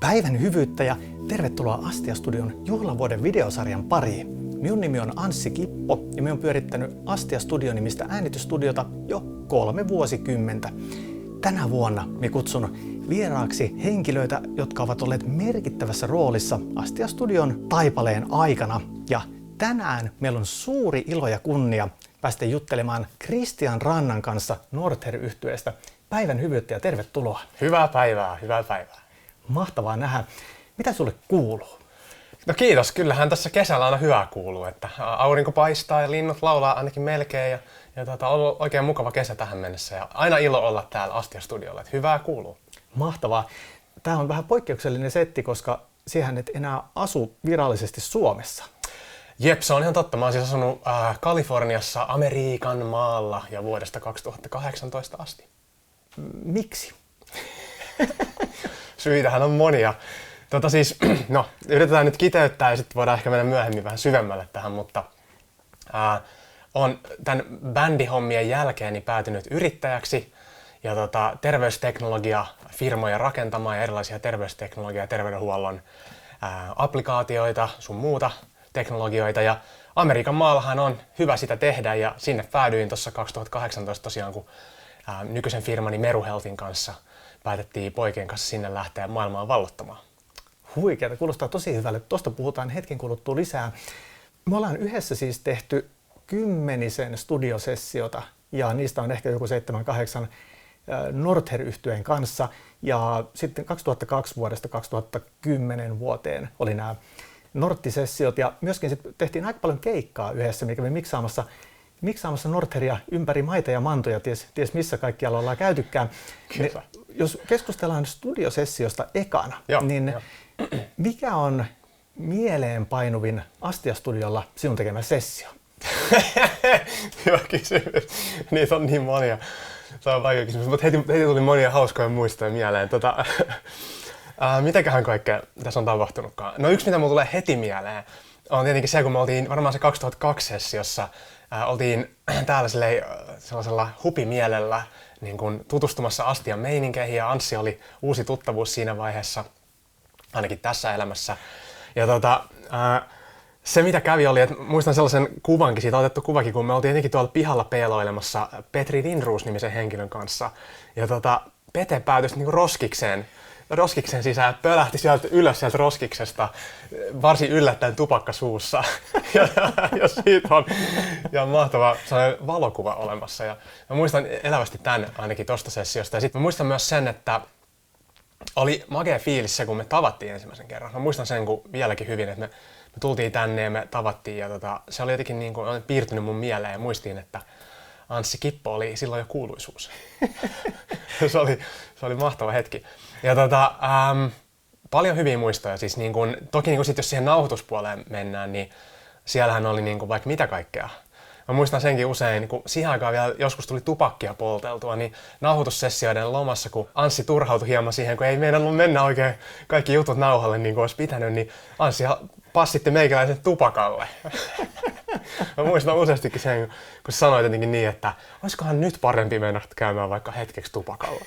Päivän hyvyyttä ja tervetuloa Astia-studion juhlavuoden videosarjan pariin. Minun nimi on Anssi Kippo ja minä olen pyörittänyt Astia-studio-nimistä äänitysstudiota jo 3 vuosikymmentä. Tänä vuonna minä kutsun vieraaksi henkilöitä, jotka ovat olleet merkittävässä roolissa Astia-studion taipaleen aikana. Ja tänään meillä on suuri ilo ja kunnia päästä juttelemaan Kristian Rannan kanssa Norther-yhtyeestä. Päivän hyvyyttä ja tervetuloa. Hyvää päivää, hyvää päivää. Mahtavaa nähdä. Mitä sulle kuuluu? No kiitos, kyllähän tässä kesällä aina hyvää kuuluu, että aurinko paistaa ja linnut laulaa ainakin melkein ja on ollut oikein mukava kesä tähän mennessä ja aina ilo olla täällä Astia-studiolla, että hyvää kuuluu. Mahtavaa. Tämä on vähän poikkeuksellinen setti, koska siihen et enää asu virallisesti Suomessa. Jep, se on ihan totta. Mä oon siis asunut Kaliforniassa Amerikan maalla ja vuodesta 2018 asti. Miksi? Syitähän on monia. Yritetään nyt kiteyttää ja sitten voidaan ehkä mennä myöhemmin vähän syvemmälle tähän, mutta olen tämän bändihommien jälkeen päätynyt yrittäjäksi ja terveysteknologia-firmoja rakentamaan ja erilaisia terveysteknologia- ja terveydenhuollon applikaatioita, sun muuta teknologioita. Ja Amerikan maallahan on hyvä sitä tehdä ja sinne päädyin tuossa 2018 tosiaan, kun nykyisen firmani Meru Healthin kanssa päätettiin poikien kanssa sinne lähteä maailmaan vallottamaan. Huikeeta, kuulostaa tosi hyvälle. Tuosta puhutaan hetken kuluttua lisää. Me ollaan yhdessä siis tehty 10 studiosessiota ja niistä on ehkä joku 7-8 Norther-yhtyeen kanssa. Ja sitten 2002 vuodesta 2010 vuoteen oli nämä Nortti-sessiot ja myöskin sitten tehtiin aika paljon keikkaa yhdessä, mikä me miksaamassa Northeria ympäri maita ja mantoja, ties missä kaikkialla ollaan käytykään. Jos keskustellaan studiosessiosta ekana, mikä on mieleenpainuvin Astia-studiolla sinun tekemä sessio? Hyvä kysymys. Niitä on niin monia. Se on vaikea kysymys, mutta heti tuli monia hauskoja muistoja mieleen. Mitäköhän kaikkea tässä on tapahtunutkaan? No yksi, mitä mulle tulee heti mieleen, on tietenkin se, kun me oltiin varmaan se 2002-sessiossa, oltiin täällä sellaisella hupimielellä niin kun tutustumassa Astian meininkeihin ja Anssi oli uusi tuttavuus siinä vaiheessa, ainakin tässä elämässä. Ja se mitä kävi oli, että muistan sellaisen kuvankin, siitä on otettu kuvakin, kun me oltiin tietenkin tuolla pihalla peiloilemassa Petri Lindroos-nimisen henkilön kanssa. Ja Pete päätyi niin roskikseen sisään, pölähti ylös sieltä roskiksesta, varsin yllättäen tupakka suussa. ja siitä on ihan mahtava valokuva olemassa. Ja mä muistan elävästi tämän ainakin tosta sessiosta. Ja sitten mä muistan myös sen, että oli magea fiilis se, kun me tavattiin ensimmäisen kerran. Mä muistan sen vieläkin hyvin, että me tultiin tänne ja me tavattiin. Ja se oli jotenkin niin kuin piirtynyt mun mieleen ja muistiin, että Anssi Kippo oli silloin jo kuuluisuus. se oli mahtava hetki. Ja paljon hyviä muistoja. Siis niin kun, toki niin kun sit, jos siihen nauhoituspuoleen mennään, niin siellähän oli niin kun vaikka mitä kaikkea. Mä muistan senkin usein, kun siihen aikaan vielä joskus tuli tupakkia polteltua, niin nauhoitussessioiden lomassa, kun Anssi turhautui hieman siihen, kun ei meinannut mennä oikein kaikki jutut nauhalle niin kuin olisi pitänyt, niin Anssi passitti meikäläisen tupakalle. Mä muistan useastikin sen, kun sanoit jotenkin niin, että olisikohan nyt parempi mennä käymään vaikka hetkeksi tupakalla.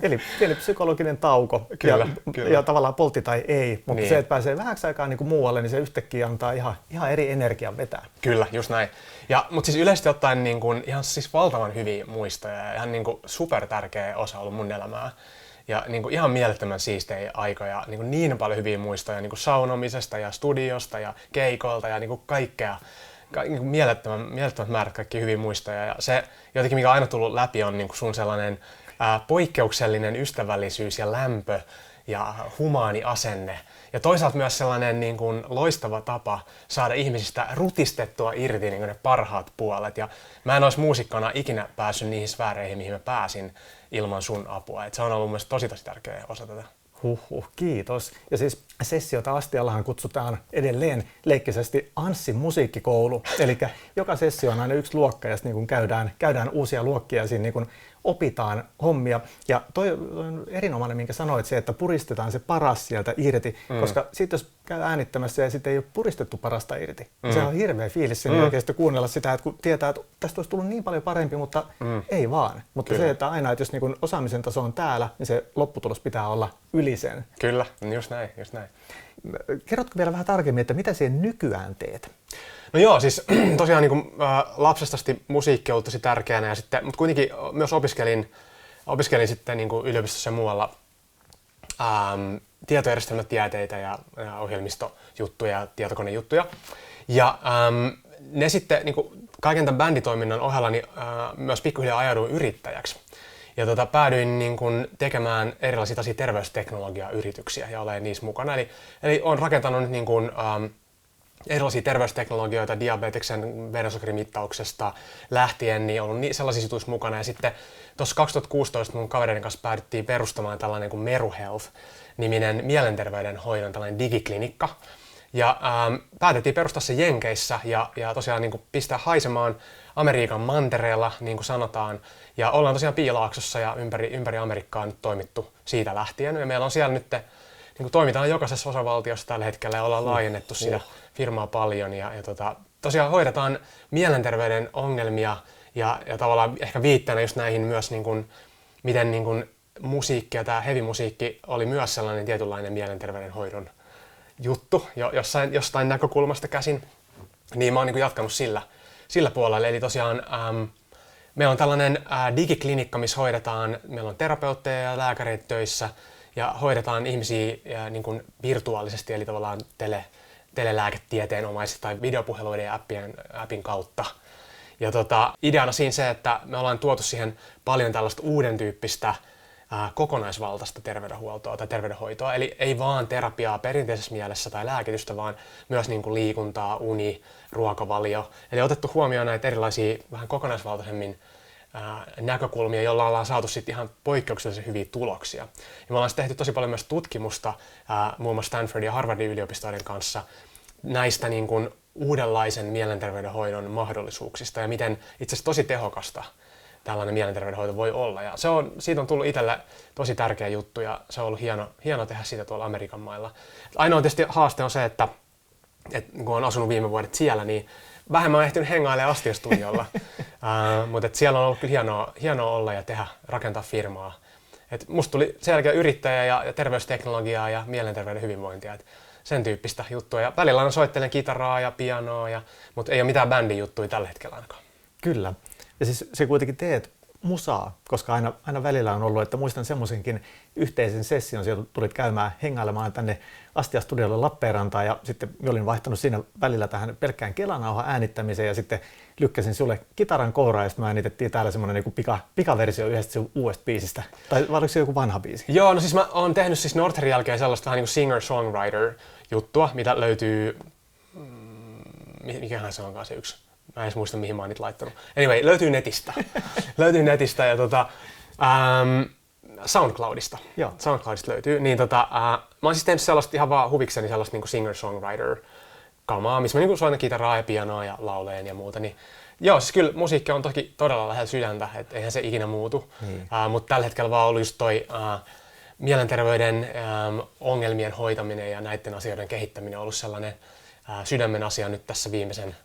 Eli pieni psykologinen tauko kyllä. Ja tavallaan poltti tai ei, mutta niin. Se, että pääsee vähäksi aikaa niin kuin muualle, niin se yhtäkkiä antaa ihan eri energian vetää. Kyllä, just näin. Mutta siis yleisesti ottaen niin kun, ihan siis valtavan hyviä muistoja ja ihan niin kun super tärkeä osa ollut mun elämää. Ja niin kun, ihan mielettömän siistejä aikoja, niin paljon hyviä muistoja niin kun saunomisesta ja studiosta ja keikoilta ja niin kun kaikkea. Niin mielettömät määrät kaikkia hyviä muistoja. Ja se jotenkin, mikä on aina tullut läpi, on niin kun sun sellainen poikkeuksellinen ystävällisyys ja lämpö ja humaani asenne. Ja toisaalta myös sellainen niin kuin loistava tapa saada ihmisistä rutistettua irti niin kuin ne parhaat puolet. Ja mä en olisi muusikkona ikinä päässyt niihin sfääreihin, mihin mä pääsin ilman sun apua. Et se on ollut myös tosi tärkeä osa tätä. Kiitos. Ja siis sessiota Astiallahan kutsutaan edelleen leikkisesti Anssin musiikkikoulu. Eli joka sessio on aina yksi luokka ja sitten niin käydään uusia luokkia siinä niin opitaan hommia. Ja toi on erinomainen, minkä sanoit, se, että puristetaan se paras sieltä irti, koska sitten jos käy äänittämässä ja sitten ei ole puristettu parasta irti, se on hirveä fiilis sen jälkeen sitten kuunnella sitä, että kun tietää, että tästä olisi tullut niin paljon parempi, mutta ei vaan. Mutta se, että aina, että jos niin kun osaamisen taso on täällä, niin se lopputulos pitää olla yli sen. Kyllä, just näin, just näin. Kerrotko vielä vähän tarkemmin, että mitä siihen nykyään teet? No joo, siis tosiaan niin lapsesta asti musiikki on ollut tosi tärkeänä, ja sitten, mutta kuitenkin myös opiskelin sitten niin kuin yliopistossa ja muualla tietojärjestelmätieteitä ja ohjelmistojuttuja ja tietokonejuttuja. Ja ne sitten niin kuin kaiken tämän bänditoiminnan ohella niin, myös pikkuhiljaa ajauduin yrittäjäksi. Ja päädyin niin kuin tekemään erilaisia terveysteknologiayrityksiä ja olen niissä mukana. Eli olen rakentanut niin kuin, erilaisia terveysteknologioita diabeteksen verensokerimittauksesta lähtien, niin ollut sellaisissa jutuissa mukana. Ja sitten tuossa 2016 mun kavereiden kanssa päädyttiin perustamaan tällainen kuin Meru Health-niminen mielenterveyden hoidon tällainen digiklinikka. Ja päätettiin perustaa se Jenkeissä ja tosiaan niin kuin pistää haisemaan Amerikan mantereella, niin kuin sanotaan. Ja ollaan tosiaan Piilaaksossa ja ympäri Amerikkaa nyt toimittu siitä lähtien. Ja meillä on siellä nyt, niin kuin toimitaan jokaisessa osavaltiossa tällä hetkellä ja ollaan laajennettu sitä firmaa paljon. Ja tosiaan hoidetaan mielenterveyden ongelmia ja tavallaan ehkä viitteenä just näihin myös, niin kuin, miten niin kuin musiikki ja tämä heavy-musiikki oli myös sellainen tietynlainen mielenterveyden hoidon juttu jostain näkökulmasta käsin, niin mä oon niin kuin jatkanut sillä puolella. Eli tosiaan meillä on tällainen digiklinikka, missä meillä on terapeutteja ja lääkäreitä töissä ja hoidetaan ihmisiä niin kuin virtuaalisesti, eli tavallaan telelääketieteenomaisesti tai videopuheluiden ja appin kautta. Ja ideana siinä se, että me ollaan tuotu siihen paljon tällaista uuden tyyppistä kokonaisvaltaista terveydenhuoltoa tai terveydenhoitoa, eli ei vaan terapiaa perinteisessä mielessä tai lääkitystä, vaan myös niin kuin liikuntaa, uni, ruokavalio. Eli otettu huomioon näitä erilaisia vähän kokonaisvaltaisemmin näkökulmia, joilla ollaan saatu sitten ihan poikkeuksellisen hyviä tuloksia. Ja me ollaan tehty tosi paljon myös tutkimusta muun muassa Stanfordin ja Harvardin yliopistoiden kanssa näistä niin kuin uudenlaisen mielenterveydenhoidon mahdollisuuksista ja miten itse asiassa tosi tehokasta tällainen mielenterveydenhoito voi olla. Ja siitä on tullut itselle tosi tärkeä juttu ja se on ollut hieno tehdä sitä tuolla Amerikan mailla. Ainoa tietysti haaste on se, että kun olen asunut viime vuodet siellä, niin vähemmän olen ehtinyt hengailemaan Astia-studiolla. Mutta siellä on ollut kyllä hienoa olla ja rakentaa firmaa. Musta tuli selkeä yrittäjä ja terveysteknologiaa ja mielenterveyden hyvinvointia. Sen tyyppistä juttua. Ja välillä aina soittelen kitaraa ja pianoa, mutta ei ole mitään bändin juttuja tällä hetkellä ainakaan. Kyllä. Ja siis se kuitenkin teet musaa, koska aina välillä on ollut, että muistan semmoisenkin yhteisen session, sieltä tulit käymään hengailemaan tänne Astia-studiolle Lappeenrantaan ja sitten olin vaihtanut siinä välillä tähän pelkkään kelanauhan äänittämiseen ja sitten lykkäsin sulle kitaran kouraa ja sitten me äänitettiin täällä semmoinen niin pikaversio yhdestä sun uudesta biisistä. Tai vai oliko se joku vanha biisi? Joo, no siis mä oon tehnyt siis Northerin jälkeen sellaista vähän niin kuin singer-songwriter-juttua, mitä löytyy, mikähän se onkaan se yksi. Mä en edes muista, mihin mä oon niitä laittanut. Anyway, löytyy netistä ja SoundCloudista. Joo. SoundCloudista löytyy. Niin mä oon siis tehnyt sellaista ihan vaan huvikseni sellaista niin kuin singer-songwriter-kamaa, missä mä niin kuin soitan kitaraa ja pianoa ja lauleen ja muuta. Niin, joo, siis kyllä musiikki on toki todella lähellä sydäntä, että eihän se ikinä muutu. Mutta tällä hetkellä vaan ollut just toi mielenterveyden ongelmien hoitaminen ja näiden asioiden kehittäminen on ollut sellainen sydämen asia nyt tässä viimeisen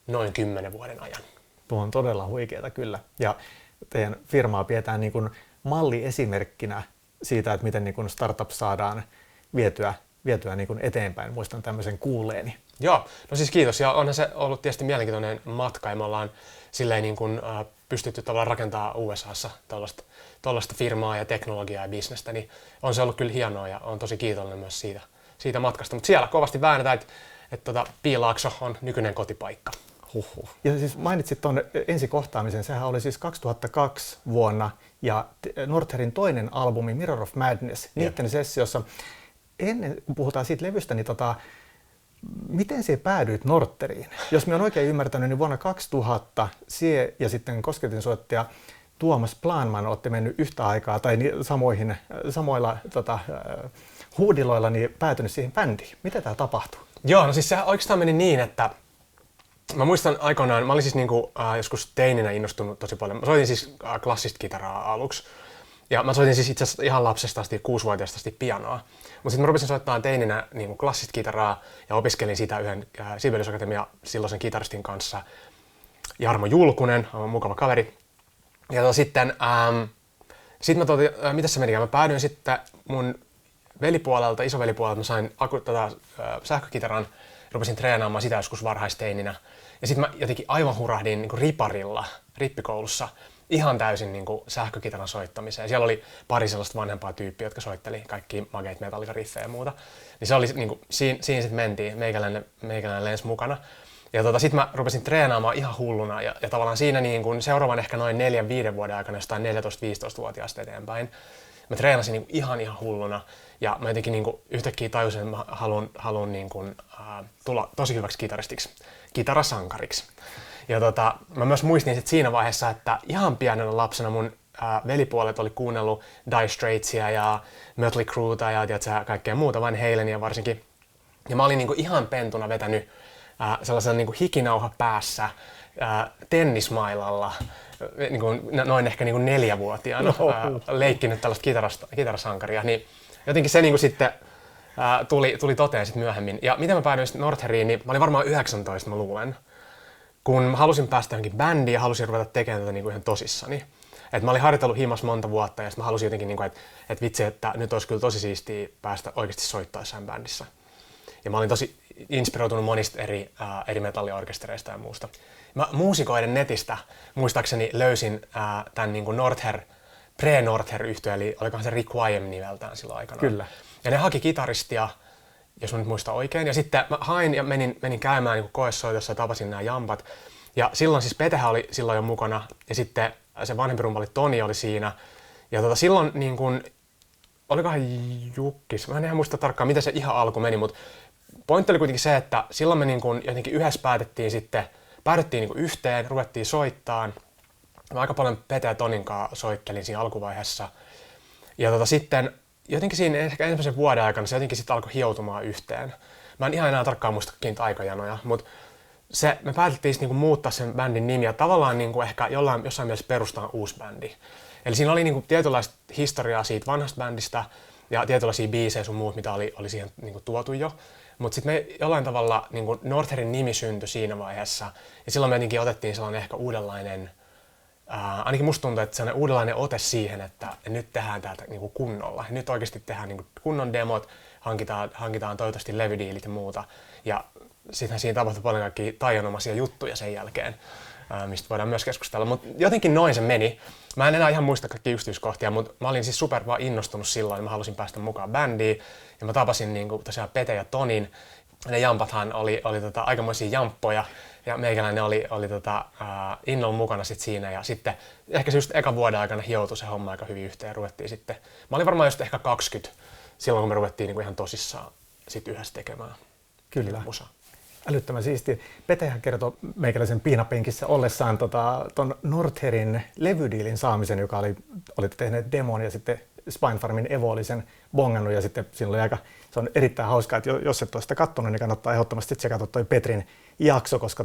noin 10 vuoden ajan. Tuo on todella huikeaa kyllä. Ja teidän firmaa pidetään niin kuin malliesimerkkinä siitä, että miten niin kuin startup saadaan vietyä niin kuin eteenpäin. Muistan tämmöisen kuulleeni. Joo, no siis kiitos. Ja onhan se ollut tietysti mielenkiintoinen matka ja me ollaan silleen niin kuin, pystytty tavallaan rakentamaan USAssa tuollaista firmaa ja teknologiaa ja bisnestä, niin on se ollut kyllä hienoa ja on tosi kiitollinen myös siitä matkasta. Mutta siellä kovasti väännetään, että Piilaakso on nykyinen kotipaikka. Huhhuh. Ja siis mainitsit tuon ensikohtaamisen, sehän oli siis 2002 vuonna ja Northerin toinen albumi Mirror of Madness, niiden sessiossa. Ennen kuin puhutaan siitä levystä, niin miten sinä päädyit Northeriin? Jos minä olen oikein ymmärtänyt, niin vuonna 2000 sinä ja sitten kosketinsoittaja Tuomas Planman olette mennyt yhtä aikaa tai samoilla huudiloilla niin päätynyt siihen bändiin. Miten tämä tapahtui? Joo, no siis se oikeastaan meni niin, että Mä muistan aikoinaan, mä olin siis niinku, joskus teininä innostunut tosi paljon. Mä soitin siis klassista kitaraa aluksi. Ja mä soitin siis itse asiassa ihan lapsesta asti, 6-vuotiaasta asti pianoa. Mutta sitten mä rupesin soittamaan teininä niinku klassista kitaraa ja opiskelin sitä yhden Sibelius Akatemia silloisen kitaristin kanssa. Jarmo Julkunen, on mukava kaveri. Ja sitten mitäs se menikään? Mä päädyin sitten mun velipuolelta, isovelipuolelta, mä sain sähkökitaran, rupesin treenaamaan sitä joskus varhaisteininä. Ja sitten mä jotenkin aivan hurahdin niin kuin riparilla, rippikoulussa, ihan täysin niin kuin sähkökitaran soittamiseen. Siellä oli pari sellaista vanhempaa tyyppiä, jotka soitteli kaikki makeit Metallica-riffejä ja muuta. Niin se oli niin kuin, siinä sitten mentiin, meikäläinen lensi mukana. Ja sitten mä rupesin treenaamaan ihan hulluna ja tavallaan siinä niin kun seuraavan ehkä noin 4-5 vuoden aikana jostain 14-15-vuotiaasta eteenpäin mä treenasin niin ihan hulluna ja mä jotenkin niin kun yhtäkkiä tajusin, että mä haluan niin kun, tulla tosi hyväksi kitaristiksi, kitarasankariksi. Ja mä myös muistin sit siinä vaiheessa, että ihan pienenä lapsena mun velipuolet oli kuunnellut Dire Straitsia ja Mötley Crueta ja kaikkea muuta, Van Halenia varsinkin. Ja mä olin niin kun ihan pentuna vetänyt sellaisen niin kuin hikinauha päässä tennismailalla niin kuin, noin ehkä niin kuin 4-vuotiaana leikkinyt tällaista kitarasankaria, niin jotenkin se niin kuin sitten tuli toteen sitten myöhemmin. Ja miten mä päädyin sitten Northeriin, niin mä olin varmaan 19, mä luulen, kun mä halusin päästä johonkin bändiin ja halusin ruveta tekemään tätä niin kuin ihan tosissani. Et mä olin harjoitellut himas monta vuotta ja sitten mä halusin jotenkin, niin kuin, että vitsi, että nyt olisi kyllä tosi siistiä päästä oikeasti soittaa jossain bändissä. Ja mä olin tosi inspiroitunut monista eri metalliorkestereista ja muusta. Mä muusikoiden netistä muistaakseni löysin tämän niin kuin pre-Norther-yhtye, eli olikohan se Requiem nimeltään silloin aikanaan. Kyllä. Ja ne haki kitaristia, jos mä nyt muistan oikein. Ja sitten mä hain ja menin käymään niin koesoitossa ja tapasin nämä jampat. Ja silloin siis Petehän oli silloin jo mukana ja sitten se vanhempi rumpali Toni oli siinä. Ja silloin niin kuin, olikohan Jukkis, mä en ihan muista tarkkaan miten se ihan alku meni, mutta pointti oli kuitenkin se, että silloin me niin kuin jotenkin yhdessä päädyttiin niin kuin yhteen, ruvettiin soittamaan. Mä aika paljon Pete ja Tonin kanssa soittelin siinä alkuvaiheessa. Ja sitten jotenkin siinä ehkä ensimmäisen vuoden aikana se jotenkin sitten alkoi hioutumaan yhteen. Mä en ihan enää tarkkaan muista niitä aikajanoja, mutta me päätettiin niin kuin muuttaa sen bändin nimi ja tavallaan niin kuin ehkä jossain mielessä perustaa uusi bändi. Eli siinä oli niin kuin tietynlaista historiaa siitä vanhasta bändistä ja tietynlaisia biisejä sun muut, mitä oli siihen niin kuin tuotu jo. Mutta sitten me jollain tavalla niin kuin Northerin nimi syntyi siinä vaiheessa ja silloin me jotenkin otettiin sellainen ehkä uudenlainen, ainakin musta tuntuu, että sellainen uudenlainen ote siihen, että nyt tehdään täältä niin kuin kunnolla. Nyt oikeasti tehdään niin kuin kunnon demot, hankitaan toivottavasti levydiilit ja muuta. Ja sittenhän siinä tapahtui paljon kaikkia taianomaisia juttuja sen jälkeen, mistä voidaan myös keskustella. Mutta jotenkin noin se meni. Mä en enää ihan muista kaikkia yksityiskohtia, mutta mä olin siis super vaan innostunut silloin. Mä halusin päästä mukaan bändiin. Ja mä tapasin niin kuin, tosiaan Pete ja Tonin. Ne jampathan oli aikamoisia jamppoja. Ja meikäläinen oli innolla mukana sit siinä. Ja sitten ehkä se just ekan vuoden aikana hioutui se homma aika hyvin yhteen. Ja ruvettiin sitten, mä olin varmaan just ehkä 20 silloin, kun me ruvettiin niin kuin ihan tosissaan sit yhdessä tekemään. Kyllä. Musaa. Älyttömän siistiä. Petehän kertoi meikäläisen piinapenkissä ollessaan ton Northerin levydiilin saamisen, joka olitte tehneet demon ja sitten Spinefarmin Evo oli sen bongannut ja sitten siinä oli se on erittäin hauskaa, että jos et ole sitä katsonut, niin kannattaa ehdottomasti tsekata toi Petrin jakso, koska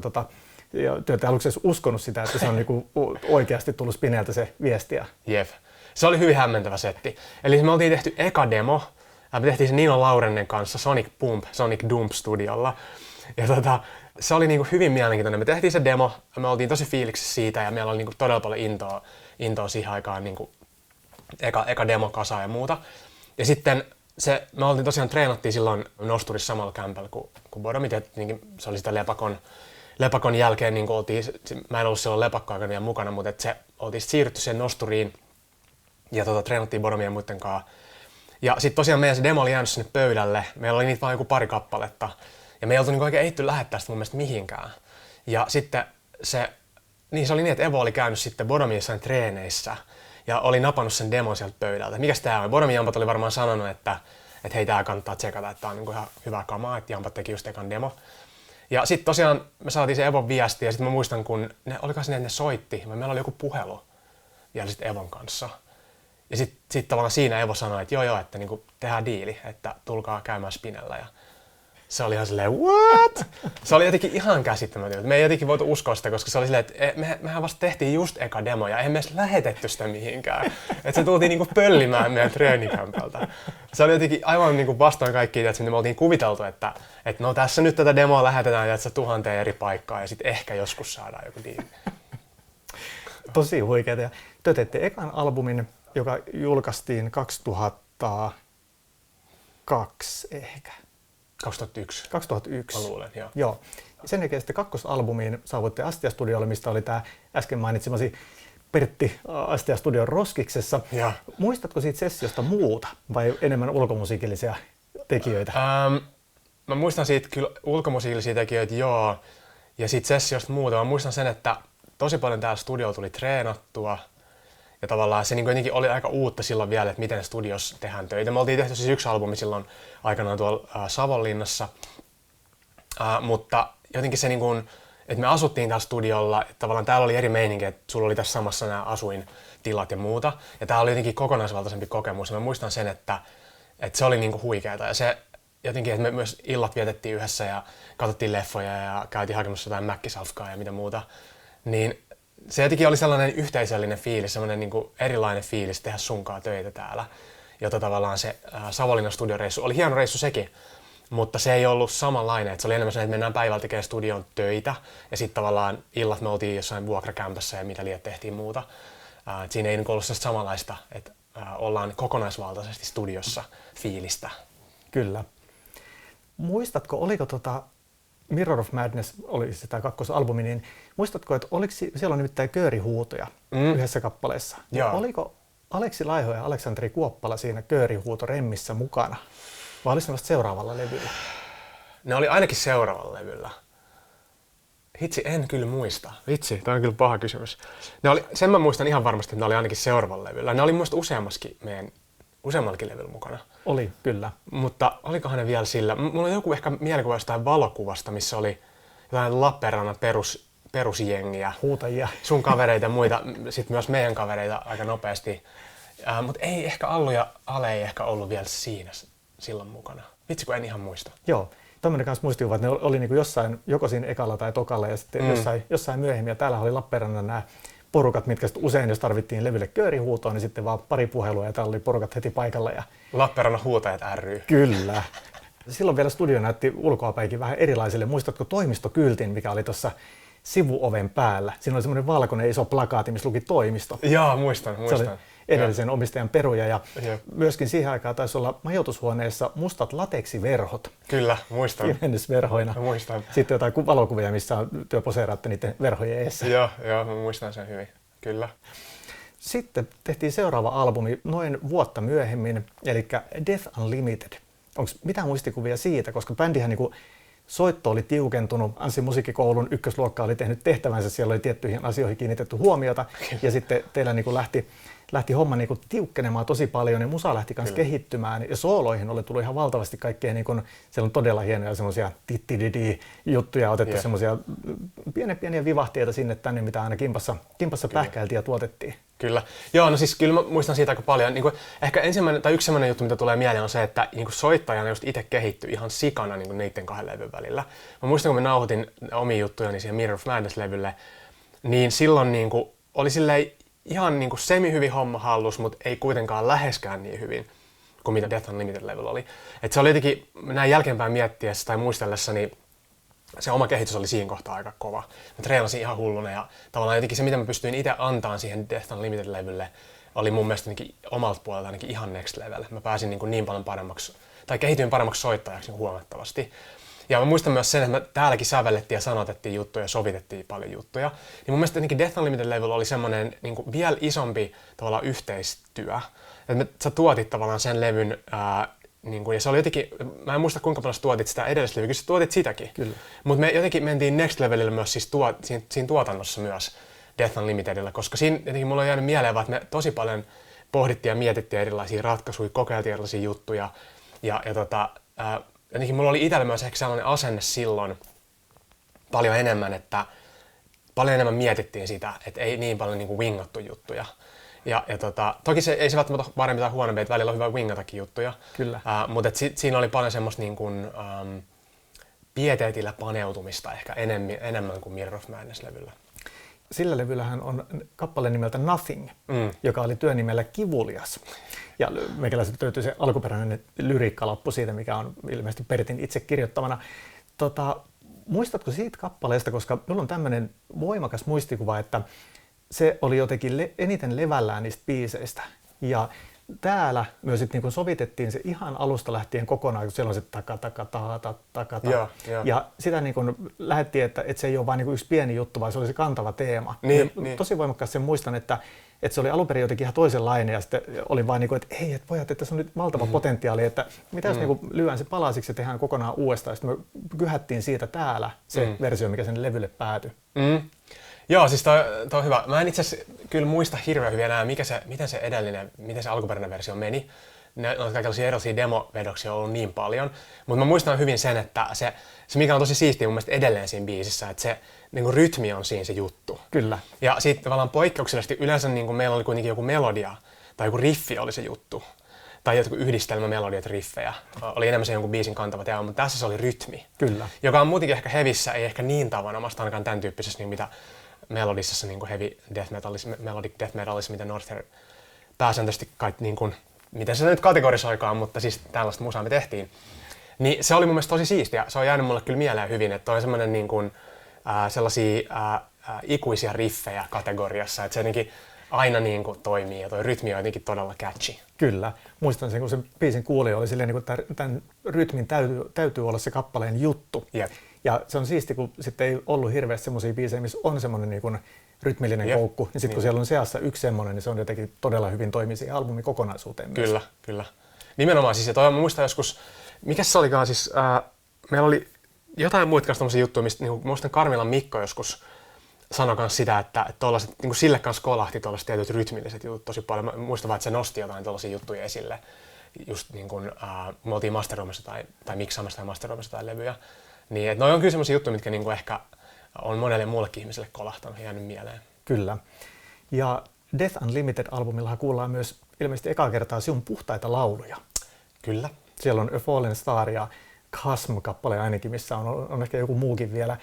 te ette aluksi edes uskonut sitä, että se on niinku oikeasti tullut Spineltä se viestiä. Jep. Se oli hyvin hämmentävä setti. Eli me oltiin tehty eka demo, me tehtiin se Nino Laurennen kanssa Sonic Dump studiolla. Ja se oli niinku hyvin mielenkiintoinen. Me tehtiin se demo, me oltiin tosi fiiliksissä siitä ja meillä oli niinku todella paljon intoa siihen aikaan niinku eka demo kasa ja muuta. Ja sitten me oltiin tosiaan treenattiin silloin nosturissa samalla kämpällä kuin Bodomit, se oli sitä lepakon jälkeen, niin mä en ollut silloin lepakkoaikana vielä mukana, mutta oltiin siirrytty siihen nosturiin ja treenattiin Bodomia ja muiden kanssa. Ja sitten tosiaan meidän se demo oli jäänyt sinne pöydälle, meillä oli niitä vain joku pari kappaletta. Ja me ei oltu oikein ehditty lähettää sitä mun mielestä mihinkään. Ja sitten se oli niin, että Evo oli käynyt sitten Bodomin jossain treeneissä ja oli napannut sen demon sieltä pöydältä. Mikäs tää on? Bodomin jampat oli varmaan sanonut, että hei, tää kannattaa tsekata, että tää on niinku ihan hyvä kamaa, että jampat teki just ekan demo. Ja sitten tosiaan me saatiin se Evon viesti ja sitten mä muistan, kun olikohan se, että ne soitti, meillä oli joku puhelu vielä sitten Evon kanssa. Ja sitten tavallaan siinä Evo sanoi, että joo, että niinku tehdään diili, että tulkaa käymään Spinellä. Ja se oli ihan silleen, what? Se oli jotenkin ihan käsittämätöntä. Me ei jotenkin voitu uskoa sitä, koska se oli silleen, että mehän vasta tehtiin just eka demo ja eihän me edes lähetetty sitä mihinkään. Että se tultiin niinku pöllimään meidän treenikämpältä. Se oli jotenkin aivan niinku vastoin kaikkia, että me oltiin kuviteltu, että no tässä nyt tätä demoa lähetetään ja 1000 eri paikkaa ja sitten ehkä joskus saadaan joku diili. Tosi huikeeta. Ja te teitte ekan albumin, joka julkaistiin 2002 ehkä. 2001. 2001. Mä luulen, joo. Joo. Sen jälkeen sitten kakkosalbumiin saavuitte Astia-studiolle, mistä oli tämä äsken mainitsemasi Pertti Astia-studion Roskiksessa. Ja. Muistatko siitä sessiosta muuta vai enemmän ulkomusiikillisia tekijöitä? Mä muistan siitä kyllä ulkomusiikillisia tekijöitä, joo. Ja siitä sessiosta muuta. Mä muistan sen, että tosi paljon täällä studiolla tuli treenattua. Ja tavallaan se niin jotenkin oli aika uutta silloin vielä, että miten studiossa tehdään töitä. Me oltiin tehty siis yksi albumi silloin aikanaan tuolla Savonlinnassa. Mutta jotenkin se, niin kuin, että me asuttiin täällä studiolla, että tavallaan täällä oli eri meininki, että sulla oli tässä samassa nämä asuintilat ja muuta. Ja tää oli jotenkin kokonaisvaltaisempi kokemus. Ja mä muistan sen, että se oli niin kuin huikeeta. Ja se jotenkin, että me myös illat vietettiin yhdessä ja katsottiin leffoja ja käytiin hakemassa jotain mäkkisalfkaa ja mitä muuta. Niin se jotenkin oli sellainen yhteisöllinen fiilis, sellainen niin kuin erilainen fiilis tehdä sunkaan töitä täällä. Jota tavallaan se Savonlinnan studioreissu oli hieno reissu sekin, mutta se ei ollut samanlainen. Että se oli enemmän sellainen, että mennään päivällä tekemään studion töitä ja sitten tavallaan illat me oltiin jossain vuokrakämpässä ja mitä liian tehtiin muuta. Siinä ei ollut sellaista samanlaista, että ollaan kokonaisvaltaisesti studiossa fiilistä. Kyllä. Muistatko, oliko Mirror of Madness oli se tämä kakkosalbumi, niin muistatko, että oliko siellä on nimittäin köörihuutoja yhdessä kappaleessa? Joo. Oliko Aleksi Laiho ja Aleksanteri Kuoppala siinä köörihuutoremmissä mukana? Vai oliko ne vasta seuraavalla levyllä? Ne oli ainakin seuraavalla levyllä. Hitsi, en kyllä muista. Vitsi, tämä on kyllä paha kysymys. Sen mä muistan ihan varmasti, että ne oli ainakin seuraavalla levyllä. Ne oli muista useammallakin levyllä mukana. Oli, kyllä. Mutta olikohan ne vielä sillä? Mulla on joku ehkä mielikuva jostain valokuvasta, missä oli jotain Lappeenrannan perusjengiä. Huutajia. Sun kavereita ja muita, sitten myös meidän kavereita aika nopeasti. Mutta ei ehkä Allu ja Ale ei ehkä ollut vielä siinä silloin mukana. Vitsi, kun en ihan muista. Joo. Tämmöinen kanssa muistuva, että ne oli niin kuin jossain, joko siinä ekalla tai tokalla ja sitten jossain myöhemmin. Ja täällä oli Lappeenrannan nämä porukat, mitkä usein, jos tarvittiin levylle köörihuutoa, niin sitten vaan pari puhelua ja täällä oli porukat heti paikalla. Ja Lappeenrannan huutajat ry. Kyllä. Silloin vielä studio näytti ulkoapäinkin vähän erilaisille. Muistatko toimistokyltin, mikä oli tuossa sivuoven päällä? Siinä oli semmoinen valkoinen iso plakaatti, missä luki toimisto. Joo, muistan. Se oli edellisen omistajan peruja ja myöskin siihen aikaan taisi olla majoitushuoneessa mustat lateksiverhot. Kyllä, muistan. Pimennysverhoina. Muistan. Sitten jotain valokuvia, missä työposeeraatte niiden verhojen edessä. Joo, mä muistan sen hyvin. Kyllä. Sitten tehtiin seuraava albumi noin vuotta myöhemmin, eli Death Unlimited. Onko mitään muistikuvia siitä, koska bändihän niinku soitto oli tiukentunut, Anssin musiikkikoulun ykkösluokka oli tehnyt tehtävänsä, siellä oli tiettyihin asioihin kiinnitetty huomiota ja sitten teillä niinku lähti homma niinku tiukkenemaan tosi paljon ja musa lähti myös kehittymään ja sooloihin oli tullut ihan valtavasti kaikkea, niinku, siellä on todella hienoja semmoisia tittididi-juttuja, otettu semmoisia pieniä vivahteita sinne tänne, mitä aina kimpassa pähkäiltiin ja tuotettiin. Kyllä. Joo, no siis kyllä mä muistan siitä aika paljon. Niin kuin, ehkä yksi sellainen juttu, mitä tulee mieleen, on se, että niin kuin soittajana just itse kehittyi ihan sikana niin kuin niiden kahden levyn välillä. Mä muistan, kun mä nauhoitin omia juttujani siihen Mirror of Madness-levylle, niin silloin niin kuin, oli silleen ihan niin kuin semi-hyvin homma hallus, mutta ei kuitenkaan läheskään niin hyvin kuin mitä Death Unlimited-levyllä oli. Et se oli jotenkin näin jälkeenpäin miettiessä tai muistellessani, se oma kehitys oli siinä kohtaa aika kova. Mä treenasin ihan hulluna ja tavallaan jotenkin se, mitä mä pystyin itse antamaan siihen Death Unlimited-levylle, oli mun mielestä omalta puolelta ainakin ihan next level. Mä pääsin niin paljon paremmaksi, tai kehityin paremmaksi soittajaksi huomattavasti. Ja mä muistan myös sen, että me täälläkin sävellettiin ja sanotettiin juttuja ja sovitettiin paljon juttuja. Niin mun mielestä jotenkin Death Unlimited-levyllä oli semmoinen niin vielä isompi tavallaan yhteistyö. Että sä tuotit tavallaan sen levyn niin kuin, ja se oli jotenkin, mä en muista kuinka paljon sä tuotit sitä edellistä levyä, kyllä sä tuotit sitäkin. Mutta me jotenkin mentiin next levelille myös siis siinä tuotannossa myös Death Unlimitedillä, koska siinä jotenkin mulla on jäänyt mieleen vaan, että me tosi paljon pohdittiin ja mietittiin erilaisia ratkaisuja, kokeiltiin erilaisia juttuja. Jotenkin mulla oli itsellä myös ehkä sellainen asenne silloin paljon enemmän, että paljon enemmän mietittiin sitä, että ei niin paljon niin kuin wingattu juttuja. Toki se ei se välttämättä ole parempi tai huonompi, että välillä on hyvä wingatakin juttuja. Kyllä. Mutta siinä oli paljon semmoista niin kuin, pieteetillä paneutumista ehkä enemmän kuin Mirror of Madness-levyllä. Sillä levyllähän on kappale nimeltä Nothing, joka oli työnimellä Kivulias. Ja meikäläiseltä löytyy se alkuperäinen lyriikkalappu siitä, mikä on ilmeisesti Pertin itse kirjoittamana. Muistatko siitä kappaleesta, koska minulla on tämmöinen voimakas muistikuva, että se oli jotenkin eniten levällään niistä biiseistä. Ja täällä myös niin sovitettiin se ihan alusta lähtien kokonaan, kun siellä on se taka. Ja sitä niin lähdettiin, että se ei ole vain niin yksi pieni juttu, vaan se oli se kantava teema. Niin. Tosi voimakkaasti sen muistan, että se oli alun perin jotenkin ihan toisenlainen ja sitten oli vain niin kuin, että hei, että pojat, että tässä on nyt valtava potentiaali, että mitä jos niin lyön se palasiksi ja tehdään kokonaan uudestaan. Sitten me kyhättiin siitä täällä se versio, mikä sen levylle päätyi. Joo, siis toi on hyvä. Mä en itse asiassa kyllä muista hirveän hyvin enää, miten se alkuperäinen versio meni. Ne on kaikenlaisia erilaisia demovedoksia ollut niin paljon. Mutta mä muistan hyvin sen, että se mikä on tosi siistiä mun mielestä edelleen siinä biisissä, että se niin rytmi on siinä se juttu. Kyllä. Ja sitten tavallaan poikkeuksellisesti yleensä niin meillä oli kuitenkin joku melodia tai joku riffi oli se juttu. Tai jotkut yhdistelmämelodiat, riffejä. Oli enemmän se jonkun biisin kantava teema, mutta tässä se oli rytmi. Kyllä. Joka on muutenkin ehkä hevissä, ei ehkä niin tavanomaista ainakaan tämän tyyppisessä, niin mitä melodisessa niin heavy death metalissa, melodic death metalissa, mitä Northern pääsääntöisesti kai, niin kuin, miten se nyt kategorisoikaan, mutta siis tällaista musaa me tehtiin. Niin se oli mun mielestä tosi siistiä. Se on jäänyt mulle kyllä mieleen hyvin, että on semmoinen niin kuin, sellaisia ikuisia riffejä kategoriassa, että se jotenkin aina niin kuin toimii ja toi rytmi on jotenkin todella catchy. Kyllä. Muistan sen, kun sen biisin kuulija oli silleen, että tämän rytmin täytyy olla se kappaleen juttu. Yep. Ja se on siisti, kun sitten ei ollut hirveästi semmoisia biisejä, missä on semmoinen niin kuin rytmillinen koukku. Niin sitten kun siellä on seassa yksi semmoinen, niin se on jotenkin todella hyvin toimii siihen albumin kokonaisuuteen myös. Kyllä. Nimenomaan siis, ja toi, mä muistan joskus, mikä se olikaan siis, meillä oli jotain muita kanssa tommosia juttuja, mistä niin muistan Karmilan Mikko joskus sanoi myös sitä, että tollaset, niin sille kanssa kolahti tuollaiset tietyt rytmilliset jutut tosi paljon. Mä muistan vaan, että se nosti jotain tollaisia juttuja esille. Just niin kuin me oltiin masteroimassa tai miksaamassa tai masteroimassa tai levyjä. Niin, että noi on kyllä semmosia juttuja, mitkä niin kuin ehkä on monelle muullekin ihmiselle kolahtanut ja jäänyt mieleen. Kyllä. Ja Death Unlimited-albumillahan kuullaan myös ilmeisesti ekaa kertaa sinun puhtaita lauluja. Kyllä. Siellä on A Fallen Star ja Chasm-kappale ainakin, missä on ehkä joku muukin vielä.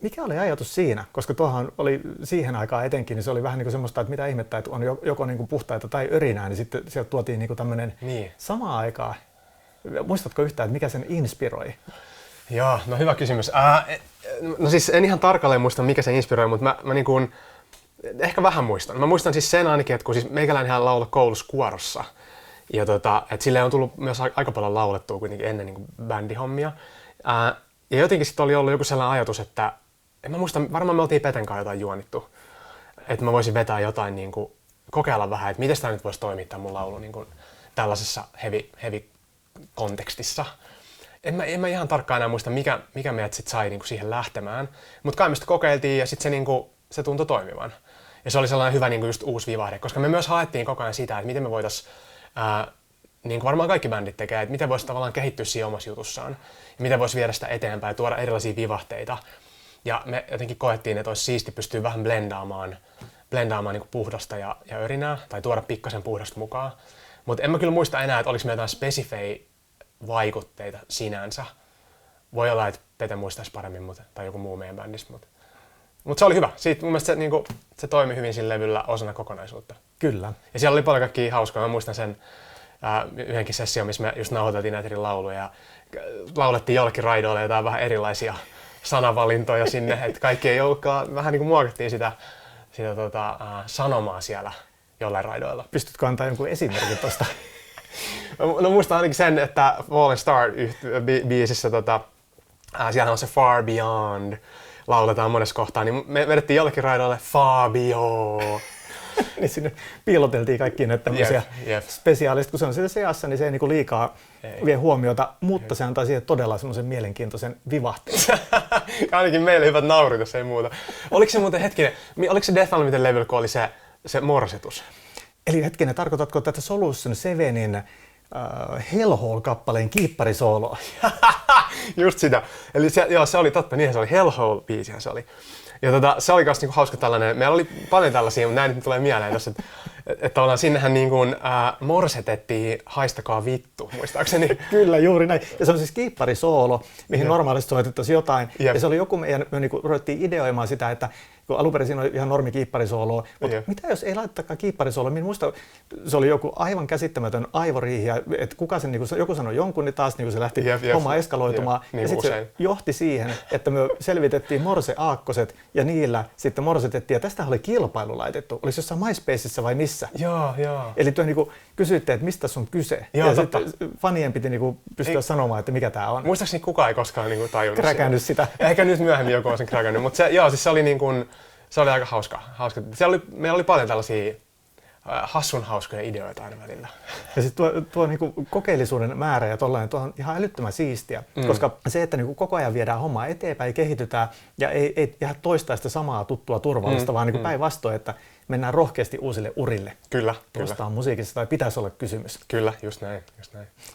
Mikä oli ajatus siinä? Koska tuohan oli siihen aikaan etenkin, niin se oli vähän niin kuin semmoista, että mitä ihmettä, että on joko niin kuin puhtaita tai örinää, niin sitten sieltä tuotiin niin kuin tämmöinen samaan aikaan. Muistatko yhtään, että mikä sen inspiroi? Joo, no hyvä kysymys. No siis en ihan tarkalleen muista, mikä se inspiroi, mutta mä niin kuin, ehkä vähän muistan. Mä muistan siis sen ainakin, että kun siis meikäläinenhän lauloi koulussa kuorossa. Ja että sille on tullut myös aika paljon laulettua kuitenkin ennen niin kuin bändihommia. Ja jotenkin sitten oli ollut joku sellainen ajatus, että en mä muista, varmaan me oltiin Peten kanssa jotain juonittu. Että mä voisin vetää jotain, niin kuin, kokeilla vähän, että miten tämä nyt voisi toimittaa mun laulu niin kuin, tällaisessa heavy kontekstissa. En mä ihan tarkkaan enää muista, mikä meidät sit sai niin kuin siihen lähtemään. Mutta kai me sitä kokeiltiin ja sitten se, niin kuin, se tuntui toimivan. Ja se oli sellainen hyvä niin kuin just uusi vivahde, koska me myös haettiin koko ajan sitä, että miten me voitaisiin, niin kuin varmaan kaikki bändit tekee, että miten voisi tavallaan kehittyä siinä omassa jutussaan. Ja miten voisi viedä sitä eteenpäin ja tuoda erilaisia vivahteita. Ja me jotenkin koettiin, että olisi siisti pystyä vähän blendaamaan niin kuin puhdasta ja örinää, tai tuoda pikkasen puhdasta mukaan. Mutta en mä kyllä muista enää, että oliko meillä jotain spesifejä vaikutteita sinänsä. Voi olla, että Pete muistaisi paremmin, tai joku muu meidän bändistä. Mutta se oli hyvä. Siitä mun mielestä se toimi hyvin sillä levyllä osana kokonaisuutta. Kyllä. Ja siellä oli paljon kaikkia hauskaa. Mä muistan sen yhdenkin session, missä me just nauhoiteltiin näitä eri lauluja ja laulettiin jollekin raidoille jotain vähän erilaisia sanavalintoja sinne, että kaikki ei ollutkaan, vähän niin kuin muokattiin sitä sanomaa siellä jollain raidoilla. Pystytkö antaa jonkun esimerkin tuosta? No muistan ainakin sen, että Fallen Star biisissä, siellä on se Far Beyond, lauletaan monessa kohtaa, niin me vedettiin jollekin raidoille Fabio. Niin sinne piiloteltiin kaikkia näitä tämmöisiä spesiaalista, kun se on siellä seassa, niin se ei niinku liikaa vie huomiota, mutta se antaa siihen todella semmoisen mielenkiintoisen vivahteen. Ainakin meille hyvät naurit, jos ei muuta. Oliko se muuten hetkinen, oliko se Death Unlimited levyllä, kun oli se morsetus? Eli hetkinen, tarkoitatko tätä Solution 7 Hellhole-kappaleen kiipparisooloa? Just sitä. Eli se oli totta, niin se oli Hellhole-biisihän se oli. Ja se oli myös niinku hauska tällainen, meillä oli paljon tällaisia, mutta näin nyt tulee mieleen tässä, Että sinnehän niin kuin, morsetettiin haistakaa vittu, muistaakseni. Kyllä, juuri näin. Ja se on siis kiipparisoolo, mihin normaalisti soitettaisiin jotain. Jep. Ja se oli joku meidän, me niin ruvettiin ideoimaan sitä, että kun alun perin siinä oli ihan normi kiipparisooloa, mutta mitä jos ei laitettakaan kiipparisooloa? Minä muistan, se oli joku aivan käsittämätön aivoriihi, että kuka sen, niin kuin, joku sanoi jonkun, niin taas niin kuin se lähti homma eskaloitumaan. Niin ja sitten se johti siihen, että me selvitettiin morse-aakkoset ja niillä sitten morsetettiin. Ja tästä oli kilpailu laitettu. Olisi jossain MySpaceissa vai missä? Joo. Eli niin kuin kysyitte, että mistä tässä on kyse. Joo, ja sitten fanien piti niin kuin pystyä sanomaan, että mikä tämä on. Muistaakseni kukaan ei koskaan niin kuin tajunnut kräkännyt sitä. Ehkä nyt myöhemmin joku on sen kräkännyt, mutta siis se oli niin kuin, se oli aika hauska. Meillä oli paljon tällaisia hassun hauskoja ideoita aina välillä. Ja sitten tuo niinku kokeellisuuden määrä ja tollainen, tuo on ihan älyttömän siistiä, koska se, että niinku koko ajan viedään hommaa eteenpäin, kehitytään ja ei jää toistaa sitä samaa tuttua turvallista, vaan niinku päinvastoin, että mennään rohkeasti uusille urille. Kyllä. Tuosta on musiikissa tai pitäisi olla kysymys. Kyllä, just näin.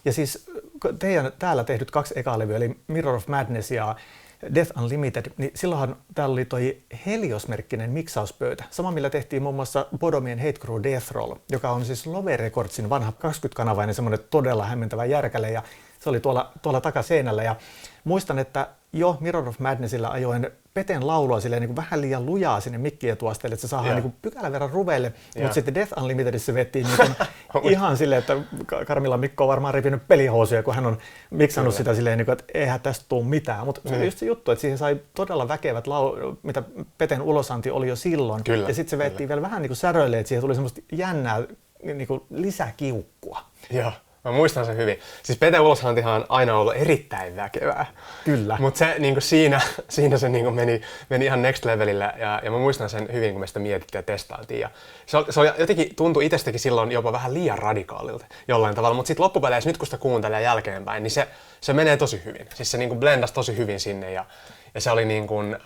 Ja siis teidän täällä tehdyt 2 ekaa levyä, eli Mirror of Madness ja Death Unlimited, niin silloinhan täällä oli toi Helios-merkkinen miksauspöytä. Sama millä tehtiin muun muassa Bodomien Hate Crew Death Roll, joka on siis Love Recordsin vanha 20-kanavainen semmoinen todella hämmentävä järkäle ja se oli tuolla takaseinällä. Ja muistan, että jo Mirror of Madnessilla ajoin Peten laulua silleen niin kuin vähän liian lujaa sinne mikkietuasteelle, että se saadaan niin kuin pykälän verran ruveille, mutta sitten Death Unlimitedissä vettiin niin kuin ihan silleen, että Karmilla Mikko on varmaan repinyt pelihousuja, kun hän on miksannut sitä silleen, niin kuin, että eihän tästä tule mitään. Mutta se oli just se juttu, että siihen sai todella väkevät mitä Peten ulosanti oli jo silloin. Ja sitten se vettiin vielä vähän niin kuin säröille, että siihen tuli semmoista jännää niin kuin lisäkiukkua. Joo. Mä muistan sen hyvin. Siis Peten ulosantihan on aina ollut erittäin väkevää. Kyllä. Mutta se niin siinä se niin meni ihan next levelille ja mä muistan sen hyvin, kun me sitä mietittiin ja testailtiin. Ja se oli, jotenkin tuntui itsestäkin silloin jopa vähän liian radikaalilta jollain tavalla, mutta sitten loppupeleissä nyt kun sitä kuuntelee jälkeenpäin, niin se menee tosi hyvin. Siis se niin blendasi tosi hyvin sinne ja se oli niin kuin,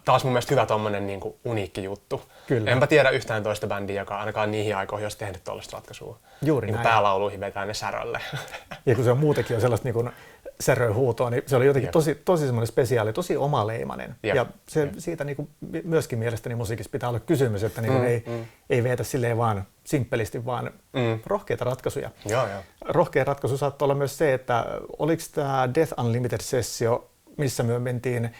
taas mun mielestä hyvä tommonen niin kuin uniikki juttu. Kyllä. Enpä tiedä yhtään toista bändiä, joka ainakaan niihin aikoihin olisi tehnyt tuollaista ratkaisua. Juuri niin näin. Päälauluihin vetää ne särölle. Ja kun se on muutenkin sellaista niin säröhuutoa, niin se oli jotenkin tosi semmoinen spesiaali, tosi omaleimainen. Ja siitä niin kuin myöskin mielestäni musiikissa pitää olla kysymys, että niin ei veetä silleen vaan simppelisti, vaan rohkeita ratkaisuja. Joo. Rohkea ratkaisu saattoi olla myös se, että oliko tämä Death Unlimited-sessio, missä me mentiin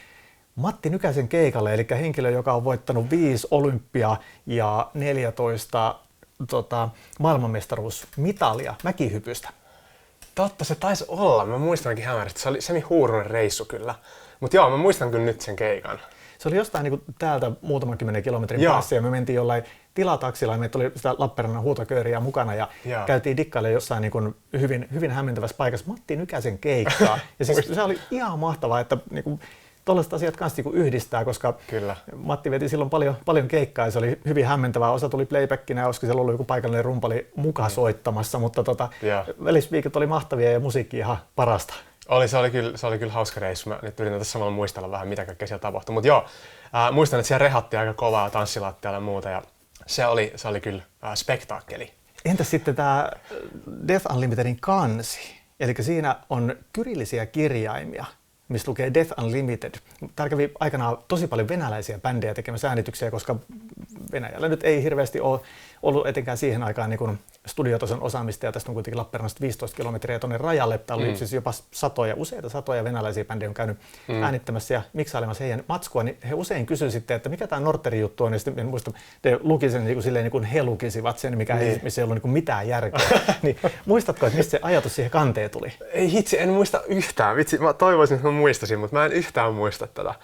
Matti Nykäsen keikalle, eli henkilö, joka on voittanut 5 olympia ja 14 maailmanmestaruusmitalia mäkihypystä. Totta, se taisi olla. Mä muistankin hämärästi. Se oli semi-huuruinen reissu kyllä. Mutta joo, mä muistan kyllä nyt sen keikan. Se oli jostain niin kuin täältä muutaman 10 kilometrin päässä ja me mentiin jollain tilataksilla ja meitä oli sitä Lappeenrannan huutokööriä mukana ja käytiin dikkaille jossain niin kuin hyvin hämmentävässä paikassa Matti Nykäsen keikkaa. Ja siis se oli ihan mahtavaa, että niin kuin tollaiset asiat kanssa niin yhdistää, koska kyllä. Matti veti silloin paljon keikkaa ja se oli hyvin hämmentävää. Osa tuli playbackina ja olisiko siellä ollut joku paikallinen rumpali mukaan soittamassa, mutta välisviikot oli mahtavia ja musiikki ihan parasta. Se oli kyllä hauska reissu. Mä nyt yritän tässä samalla muistella vähän, mitä kaikkea siellä tapahtui. Mutta joo, muistan, että siellä rehattiin aika kovaa tanssilattialla ja muuta ja se oli kyllä spektaakkeli. Entäs sitten tämä Death Unlimitedin kansi? Eli siinä on kyrillisiä kirjaimia, missä lukee Death Unlimited. Täällä kävi aikanaan tosi paljon venäläisiä bändejä tekemässä äänityksiä, koska Venäjällä nyt ei hirveästi ole ollut etenkään siihen aikaan niin studiotason osaamista, ja tästä on kuitenkin Lappeenrannasta 15 kilometriä tuonne rajalle. Täällä oli siis jopa useita satoja venäläisiä bändejä on käynyt äänittämässä ja miksailemassa heidän matskua, niin he usein kysyivät sitten, että mikä tämä Norterin juttu on, ja sitten en muista, te luki sen niin kuin he lukisivat sen, missä ei ollut niin mitään järkeä. Niin, muistatko, että mistä se ajatus siihen kanteen tuli? Ei hitsi, en muista yhtään. Vitsi, mä toivoisin, että mä muistasin, mutta mä en yhtään muista tätä.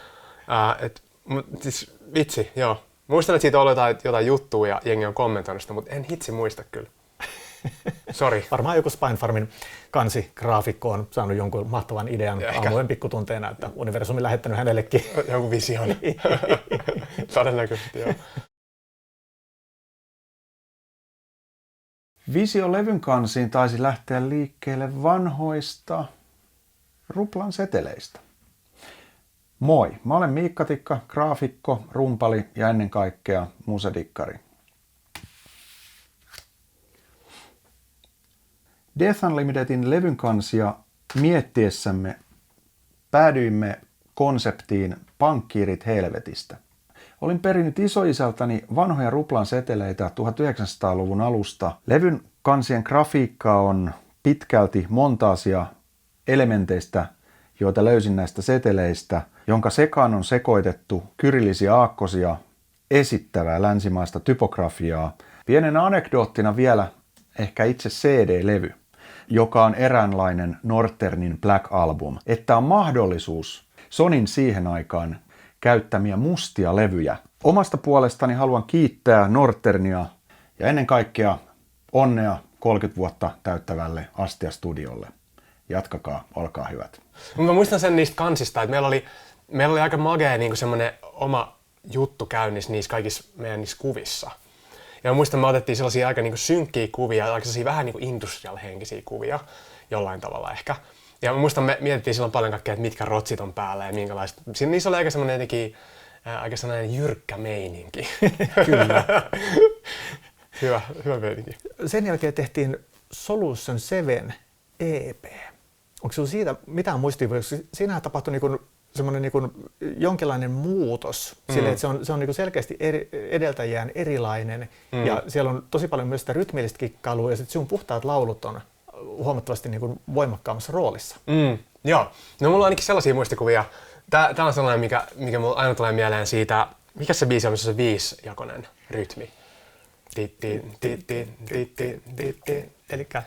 Siis vitsi, joo. Muistan, että siitä on ollut jotain juttua ja jengi on kommentoinut sitä, mutta en hitsi muista kyllä. Sori. Varmaan joku Spinefarmin kansigraafikko on saanut jonkun mahtavan idean aamujen pikkutunteena, että universumi lähettänyt hänellekin. Joku vision. Todennäköisesti, joo. Visio-levyn kansiin taisi lähteä liikkeelle vanhoista ruplan seteleistä. Moi, mä olen Miikka Tikka, graafikko, rumpali ja ennen kaikkea musedikkari. Death Unlimitedin levyn kansia miettiessämme päädyimme konseptiin pankkiirit helvetistä. Olin perinnyt isoisältäni vanhoja ruplan seteleitä 1900-luvun alusta. Levyn kansien grafiikka on pitkälti montaasia elementeistä, joita löysin näistä seteleistä, jonka sekaan on sekoitettu kyrillisiä aakkosia, esittävää länsimaista typografiaa. Pienenä anekdoottina vielä ehkä itse CD-levy, joka on eräänlainen Northernin Black Album, että on mahdollisuus Sonyn siihen aikaan käyttämiä mustia levyjä. Omasta puolestani haluan kiittää Northernia ja ennen kaikkea onnea 30 vuotta täyttävälle Astia-studiolle. Jatkakaa, olkaa hyvät. Mä muistan sen niistä kansista, että meillä oli aika magea niin semmoinen oma juttu käynnissä niissä kaikissa meidän niissä kuvissa. Ja mä muistan, me otettiin sellaisia aika niin synkkiä kuvia, aika sellaisia vähän niin industrial-henkisiä kuvia jollain tavalla ehkä. Ja mä muistan, me mietittiin silloin paljon kaikkea, että mitkä rotsit on päällä ja minkälaiset. Niissä oli aika semmoinen jotenkin, aika sellainen jyrkkä meininki. Kyllä. hyvä meininki. Sen jälkeen tehtiin Solution 7 EP. Onko sinulla siitä mitään muistiinpanoja? Siinähän tapahtui semmoinen jonkinlainen muutos, silleen, että se on selkeästi edeltäjään erilainen ja siellä on tosi paljon myös sitä rytmillistä kikkailua ja sitten sinun puhtaat laulut on huomattavasti voimakkaammassa roolissa. Joo, no mulla on ainakin sellaisia muistikuvia. Tää on sellainen, mikä mulla aina tulee mieleen siitä, mikä se biisi on, missä se 5-jakoinen rytmi. Elikkä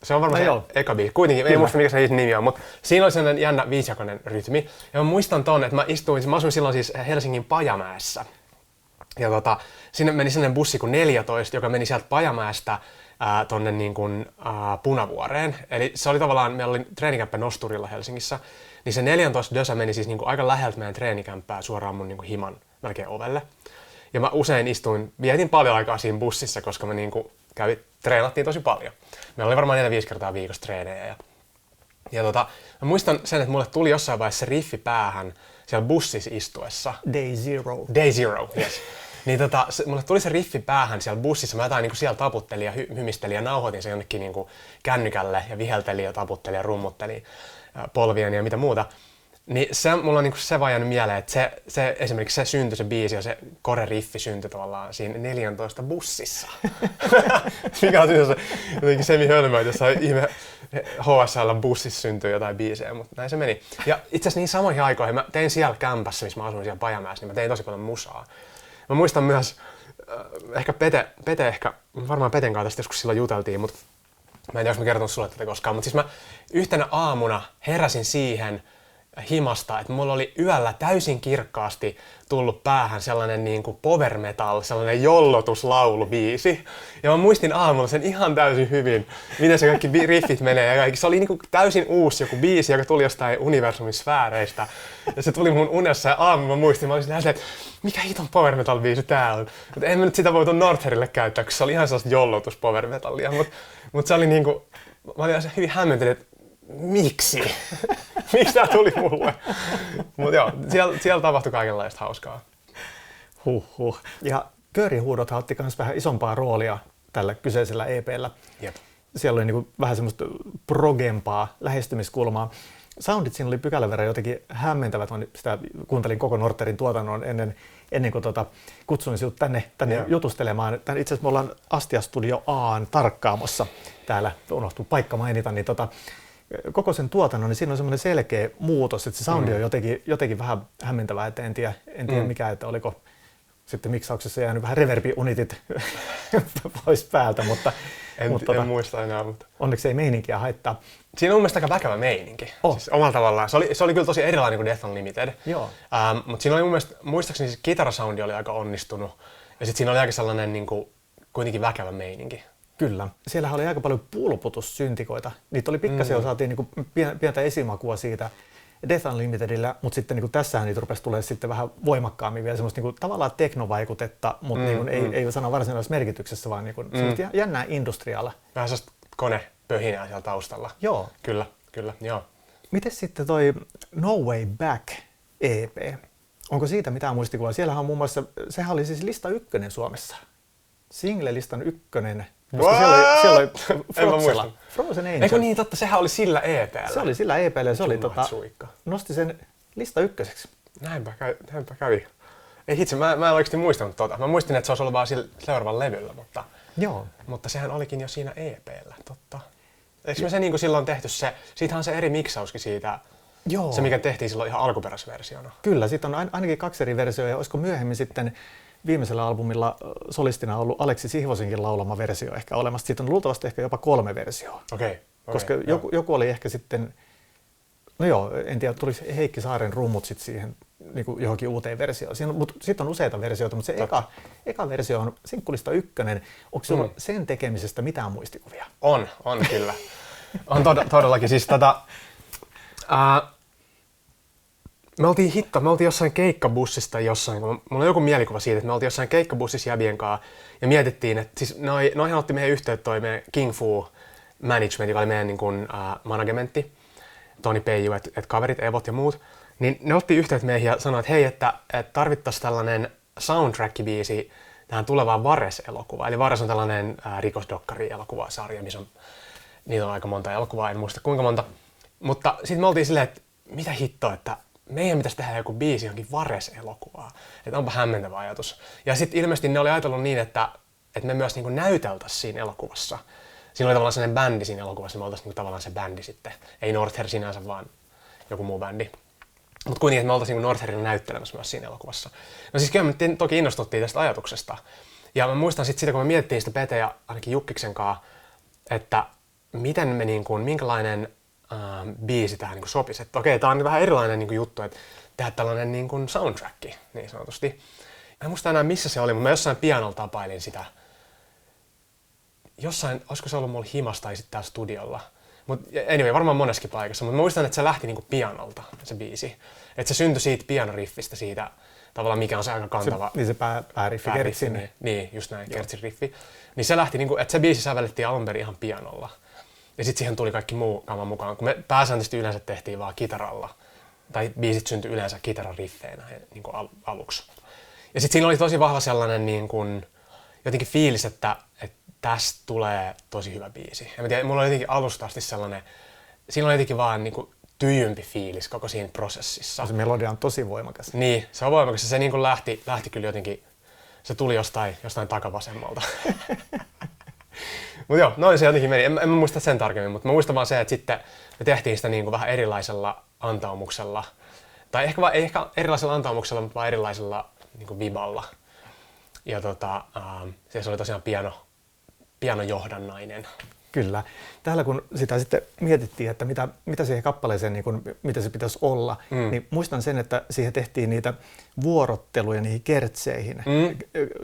se on varmaan se eka biisi. Kuitenkin, ei muista mikä se nimi on, mutta siinä oli sellainen jännä 5-jakoinen rytmi. Ja mä muistan ton, että mä asuin silloin siis Helsingin Pajamäessä. Ja sinne meni sellainen bussi kuin 14, joka meni sieltä Pajamäestä tonne niin kuin, Punavuoreen. Eli se oli tavallaan, meillä oli treenikämppä Nosturilla Helsingissä, niin se 14 dösä meni siis niin kuin aika läheltä meidän treenikämppää suoraan mun niin kuin himan melkein ovelle. Ja mä usein vietin paljon aikaa siinä bussissa, koska mä niin kuin treenattiin tosi paljon. Meillä oli varmaan 4-5 kertaa viikossa treenejä. Mä muistan sen, että mulle tuli jossain vaiheessa se riffi päähän siellä bussissa istuessa. Day Zero. Day Zero, yes. Niin mulle tuli se riffi päähän siellä bussissa. Mä jotain niin siellä taputtelin ja hymistelin ja nauhoitin sen jonnekin niin kännykälle ja viheltelin ja taputtelin ja rummuttelin polvien ja mitä muuta. Niin mulla on se vaan jäänyt mieleen, että esimerkiksi se syntyi se biisi ja se kore-riffi syntyi tavallaan siinä 14 bussissa. Mikä on siis jotenkin semi-hölmöä, että jossain ihme HSL-bussissa syntyi jotain biisejä, mutta näin se meni. Ja itse asiassa niin samoihin aikoihin mä tein siellä kämpässä, missä mä asuin siellä Pajamäessä, niin mä tein tosi paljon musaa. Mä muistan myös, ehkä varmaan Peten kanssa tästä joskus silloin juteltiin, mutta mä en tiedä, jos mä kertonut sulle tätä koskaan, mutta siis mä yhtenä aamuna heräsin siihen himasta, että mulla oli yöllä täysin kirkkaasti tullut päähän sellainen niin kuin power metal, sellainen jollotuslaulubiisi. Ja mä muistin aamulla sen ihan täysin hyvin, miten se kaikki riffit menee ja kaikki. Se oli niin kuin täysin uusi joku biisi, joka tuli jostain universumin sfääreistä. Ja se tuli mun unessa ja aamulla mä muistin, mä olisin näin, että mikä hiton power metal biisi tää on. Mutta en mä nyt sitä voitu Northerille käyttää, koska se oli ihan sellaista jollotus power metallia. Mutta se oli niin kuin, mä olin hyvin hämmentynyt, että miksi? Miksi tää tuli mulle? Mutta joo, siellä tapahtui kaikenlaista hauskaa. Huhhuh. Ja köörihuudothan otti myös vähän isompaa roolia tällä kyseisellä EP:llä. Jep. Siellä oli niinku vähän semmoista progempaa lähestymiskulmaa. Soundit siinä oli pykälän verran jotenkin hämmentävät. Sitä kuuntelin koko Northerin tuotannon ennen kuin kutsuin sinut tänne jutustelemaan. Itse asiassa me ollaan Astia Studio A:n tarkkaamossa. Täällä unohtui paikka mainita. Niin koko sen tuotannon, niin siinä on semmoinen selkeä muutos, että se soundi on jotenkin vähän hämmentävää, että en tiedä mikä, että oliko sitten miksauksessa jäänyt vähän reverbi-unitit pois päältä, mutta en muista enää. Mutta onneksi ei meininkiä haittaa. Siinä on mun mielestä aika väkevä meininki, siis omalla tavallaan. Se oli kyllä tosi erilainen kuin Death Unlimited, mutta siinä oli mun mielestä, muistaakseni se kitarasoundi oli aika onnistunut ja sitten siinä oli aika sellainen niin kuin, kuitenkin väkevä meininki. Kyllä. Siellähän oli aika paljon pulputussyntikoita. Niitä oli pikkasen, saatiin niinku pientä esimakua siitä Death Unlimitedillä, mutta sitten niinku tässähän niitä rupesi tulemaan sitten vähän voimakkaammin vielä semmoista niinku tavallaan teknovaikutetta, mutta niinku ei sanan varsinaisessa merkityksessä, vaan niinku semmoista jännää industriaalla. Vähän sellaista konepöhinää siellä taustalla. Joo. Kyllä, joo. Mites sitten toi No Way Back EP? Onko siitä mitään muistikuvaa? Siellähän on muun muassa, sehän oli siis lista 1 Suomessa. Single-listan 1. Siellä oli Frotsella. Frozen Angel. Eikö niin, totta, sehän oli sillä EP:llä. Se oli sillä EP:llä ja se oli nosti sen lista 1. näinpä kävi. Ei hitse, mä en oikeasti muistanut tota. Mä muistin, että se olisi ollut vaan sillä seuraavalla levyllä, mutta sehän olikin jo siinä EP:llä, totta. Eikö me se niin kuin silloin tehty se, siitähän on se eri miksauskin siitä, Joo. se mikä tehtiin silloin ihan alkuperäisversiona. Kyllä, siitä on ainakin 2 eri versiota ja olisiko myöhemmin sitten viimeisellä albumilla solistina ollut Aleksi Sihvosenkin laulama versio ehkä olemassa. Siitä on luultavasti ehkä jopa 3 versioa. Okei. Koska joku oli ehkä sitten, no joo, en tiedä, tuli Heikki Saaren rummut sitten siihen niin kuin johonkin uuteen versioon. Mutta sitten on useita versioita, mutta se eka versio on Sinkkulista 1. Onko sinulla sen tekemisestä mitään muistikuvia? On kyllä. On todellakin. Siis me oltiin jossain keikkabussista mulla on joku mielikuva siitä, että me oltiin jossain keikkabussissa jäbien kanssa ja mietittiin, että siis noihin otti meidän yhteyttä toi meidän King Fu Management, joka oli meidän niin kuin, managementti, Toni Peiju, että kaverit, Evot ja muut, niin ne otti yhteyttä meihin ja sanoi, että hei, että tarvittaisiin tällainen soundtrack-biisi tähän tulevaan Vares-elokuvaan. Eli Vares on tällainen rikosdokkari-elokuvasarja, missä niitä on aika monta elokuvaa, en muista kuinka monta. Mutta sitten me oltiin silleen, että mitä hittoa, että meidän pitäisi tehdä joku biisi johonkin Vares-elokuvaan. Että onpa hämmentävä ajatus. Ja sitten ilmeisesti ne oli ajatellut niin, että me myös niin kuin näyteltäisiin siinä elokuvassa. Siinä oli tavallaan sellainen bändi siinä elokuvassa, me oltaisiin niin tavallaan se bändi sitten. Ei Norther sinänsä, vaan joku muu bändi. Mutta kuitenkin, että me oltaisiin niin Northerilla näyttelemässä myös siinä elokuvassa. No siis kyllä me toki innostuttiin tästä ajatuksesta. Ja mä muistan sitten sitä, kun me mietittiin sitä Pete ja ainakin Jukkiksen kanssa, että miten me niin kuin, minkälainen biisi tähän niin sopisi. Että okei, tää on vähän erilainen niin kuin juttu, että tehdä tällainen niin kuin soundtrack, niin sanotusti. En muista enää missä se oli, mutta mä jossain pianolla tapailin sitä. Jossain, olisiko se ollut mulla himassa tai sitten täällä studiolla. Mutta anyway, varmaan moneskin paikassa, mutta mä muistan, että se lähti niinku pianolta, se biisi. Että se syntyi siitä pianoriffistä, siitä tavallaan mikä on se aika kantava. Se pääriffi, Kertsin. Niin, just näin, Kertsin riffi. Niin se lähti niinku, että se biisi sävellettiin alun perin ihan pianolla. Ja sitten siihen tuli kaikki muu kama mukaan, kun me pääsääntöisesti yleensä tehtiin vaan kitaralla. Tai biisit syntyi yleensä kitarariffeinä niinku aluksi. Ja sitten siinä oli tosi vahva sellainen niin kuin, jotenkin fiilis, että tästä tulee tosi hyvä biisi. En tiedä, mulla oli jotenkin alusta asti sellainen, siinä oli jotenkin vaan niin kuin tyhjempi fiilis koko siinä prosessissa. Se melodia on tosi voimakas. Niin, se on voimakas ja se niin kuin lähti kyllä jotenkin, se tuli jostain takavasemmalta. Mutta joo, noin se jotenkin meni. En mä muista sen tarkemmin, mutta mä muistan vaan se, että sitten me tehtiin sitä niin kuin vähän erilaisella antaumuksella. Tai ei ehkä erilaisella antaumuksella, mutta vaan erilaisella niin kuin viballa. Ja se oli tosiaan pianojohdannainen. Kyllä. Täällä kun sitä sitten mietittiin, että mitä siihen kappaleeseen, niin kun, mitä se pitäisi olla, niin muistan sen, että siihen tehtiin niitä vuorotteluja niihin kertseihin,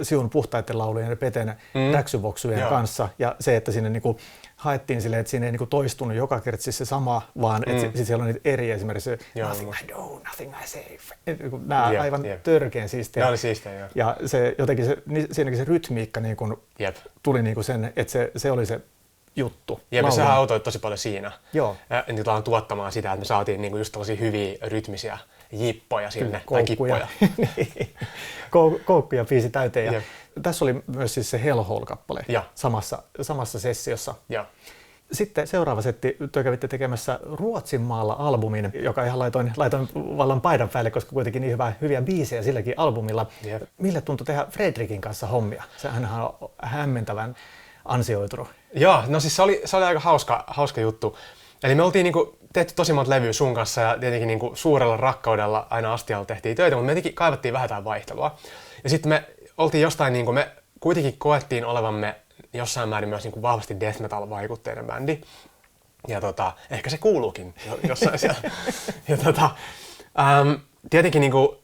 Siun puhtaiden laulujen ja Peten räksyvoksujen kanssa. Ja se, että sinne niin kuin haettiin silleen, että siinä ei niin kuin toistunut joka kertsissä se sama, vaan että siellä on niitä eri, esimerkiksi nothing I do, nothing I say. Nämä aivan törkeän siistejä. Nämä oli siistejä, joo. Ja se, jotenkin siinäkin se rytmiikka niin kuin tuli niin kuin sen, että se oli se juttu. Ja sehän autoi tosi paljon siinä. Joo. Nyt ollaan tuottamaan sitä, että me saatiin niinku just tällaisia hyviä rytmisiä jippoja sinne, tai kippoja. Koukkuja biisi täyteen. Ja tässä oli myös siis se Hell Hole-kappale samassa sessiossa. Ja. Sitten seuraava setti, te kävitte tekemässä Ruotsin maalla albumin, joka ihan laitoin vallan paidan päälle, koska kuitenkin niin hyviä biisejä silläkin albumilla. Yep. Mille tuntui tehdä Fredrikin kanssa hommia? Sehän on hämmentävän ansioitunut. Joo, no siis se oli aika hauska juttu. Eli me oltiin niinku tehty tosi monta levyä sun kanssa ja tietenkin niinku suurella rakkaudella aina astialla tehtiin töitä, mutta me jotenkin kaivattiin vähän jotain vaihtelua. Ja sitten me oltiin jostain, niinku, me kuitenkin koettiin olevamme jossain määrin myös niinku vahvasti death metal-vaikutteinen bändi. Ja ehkä se kuuluukin jossain siellä. Ja tietenkin niinku,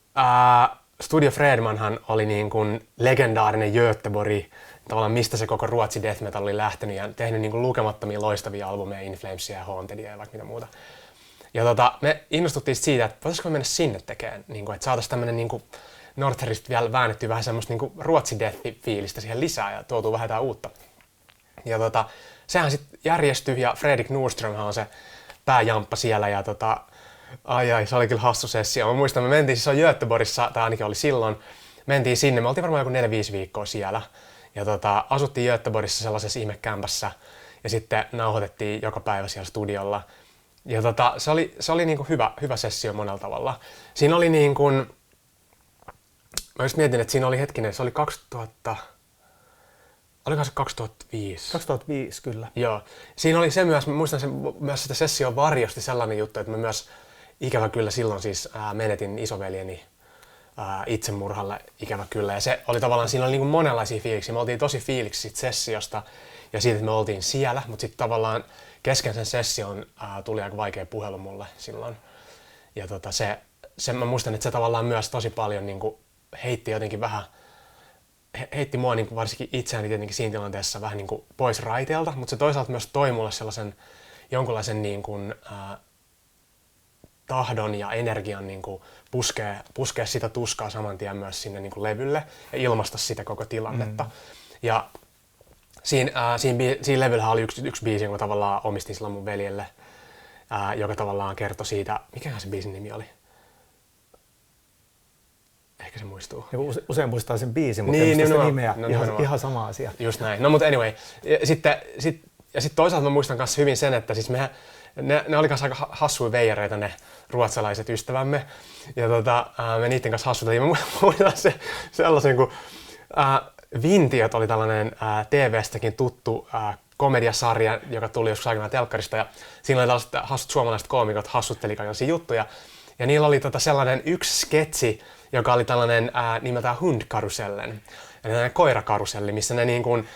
Studio Fredmanhan oli niinku legendaarinen Göteborg, tavallaan mistä se koko Ruotsi death metal oli lähtenyt ja tehnyt niin kuin lukemattomia loistavia albumeja, In Flamesia ja Hauntedia ja vaikka mitä muuta. Ja me innostuttiin siitä, että voitaisiinko me mennä sinne tekemään, niin kuin, että saataisiin tämmöinen niin Northerista vielä väännettyä vähän semmoista niin Ruotsi death-fiilistä siihen lisää ja tuotuu vähän jotain uutta. Ja sehän sitten järjestyi ja Fredrik Nordströmhän on se pääjamppa siellä ja se oli kyllä hassu sessio. Mä muistan, me mentiin, siis se on Göteborgissa, tai ainakin oli silloin, mentiin sinne, me oltiin varmaan joku 4-5 viikkoa siellä. Ja asuttiin Göteborgissa sellaisessa ihmekämpässä ja sitten nauhoitettiin joka päivä siellä studiolla. Ja se oli niin kuin hyvä sessio monella tavalla. Siinä oli niin kuin, mä just mietin, että siinä oli hetkinen, se oli 2000, olikohan se 2005? 2005 kyllä. Joo. Siinä oli se myös, mä muistan myös sitä session varjosti sellainen juttu, että mä myös ikävä kyllä silloin siis menetin isoveljeni itsemurhalle ikävä kyllä. Ja se oli tavallaan, siinä oli niin kuin monenlaisia fiiliksiä. Me oltiin tosi fiiliksi siitä sessiosta ja siitä, että me oltiin siellä, mutta sitten tavallaan kesken sen session tuli aika vaikea puhelu mulle silloin. Ja mä muistan, että se tavallaan myös tosi paljon niin kuin heitti jotenkin vähän, heitti mua niin kuin varsinkin itseäni tietenkin siinä tilanteessa vähän niin kuin pois raiteelta, mutta se toisaalta myös toi mulle sellaisen jonkunlaisen niin kuin, tahdon ja energian niin kuin puskea sitä tuskaa saman tien myös sinne niin kuin levylle ja ilmaista sitä koko tilannetta. Ja siinä levyllä oli yksi biisi, jonka tavallaan omistin silloin mun veljelle, joka tavallaan kertoi siitä, mikähän se biisin nimi oli? Ehkä se muistuu. Usein muistaa sen biisin, mutta ei muista sitä nimeä. Ihan sama asia. Just näin. No mutta anyway. Sitten toisaalta mä muistan myös hyvin sen, että siis ne oli kanssa aika hassuja veijareita ne ruotsalaiset ystävämme. Ja me niiden kanssa hassuteltiin. Mä muistan sellaisen, kun Vintiöt oli tällainen TV-stäkin tuttu komediasarja, joka tuli joskus aikanaan telkkarista. Ja siinä oli tällaiset hassut suomalaiset koomikot hassutteli kaikenlaisia juttuja. Ja niillä oli sellainen yksi sketsi, joka oli tällainen nimeltään Hundkarusellen. Eli tällainen koirakaruselli, missä ne niin kuin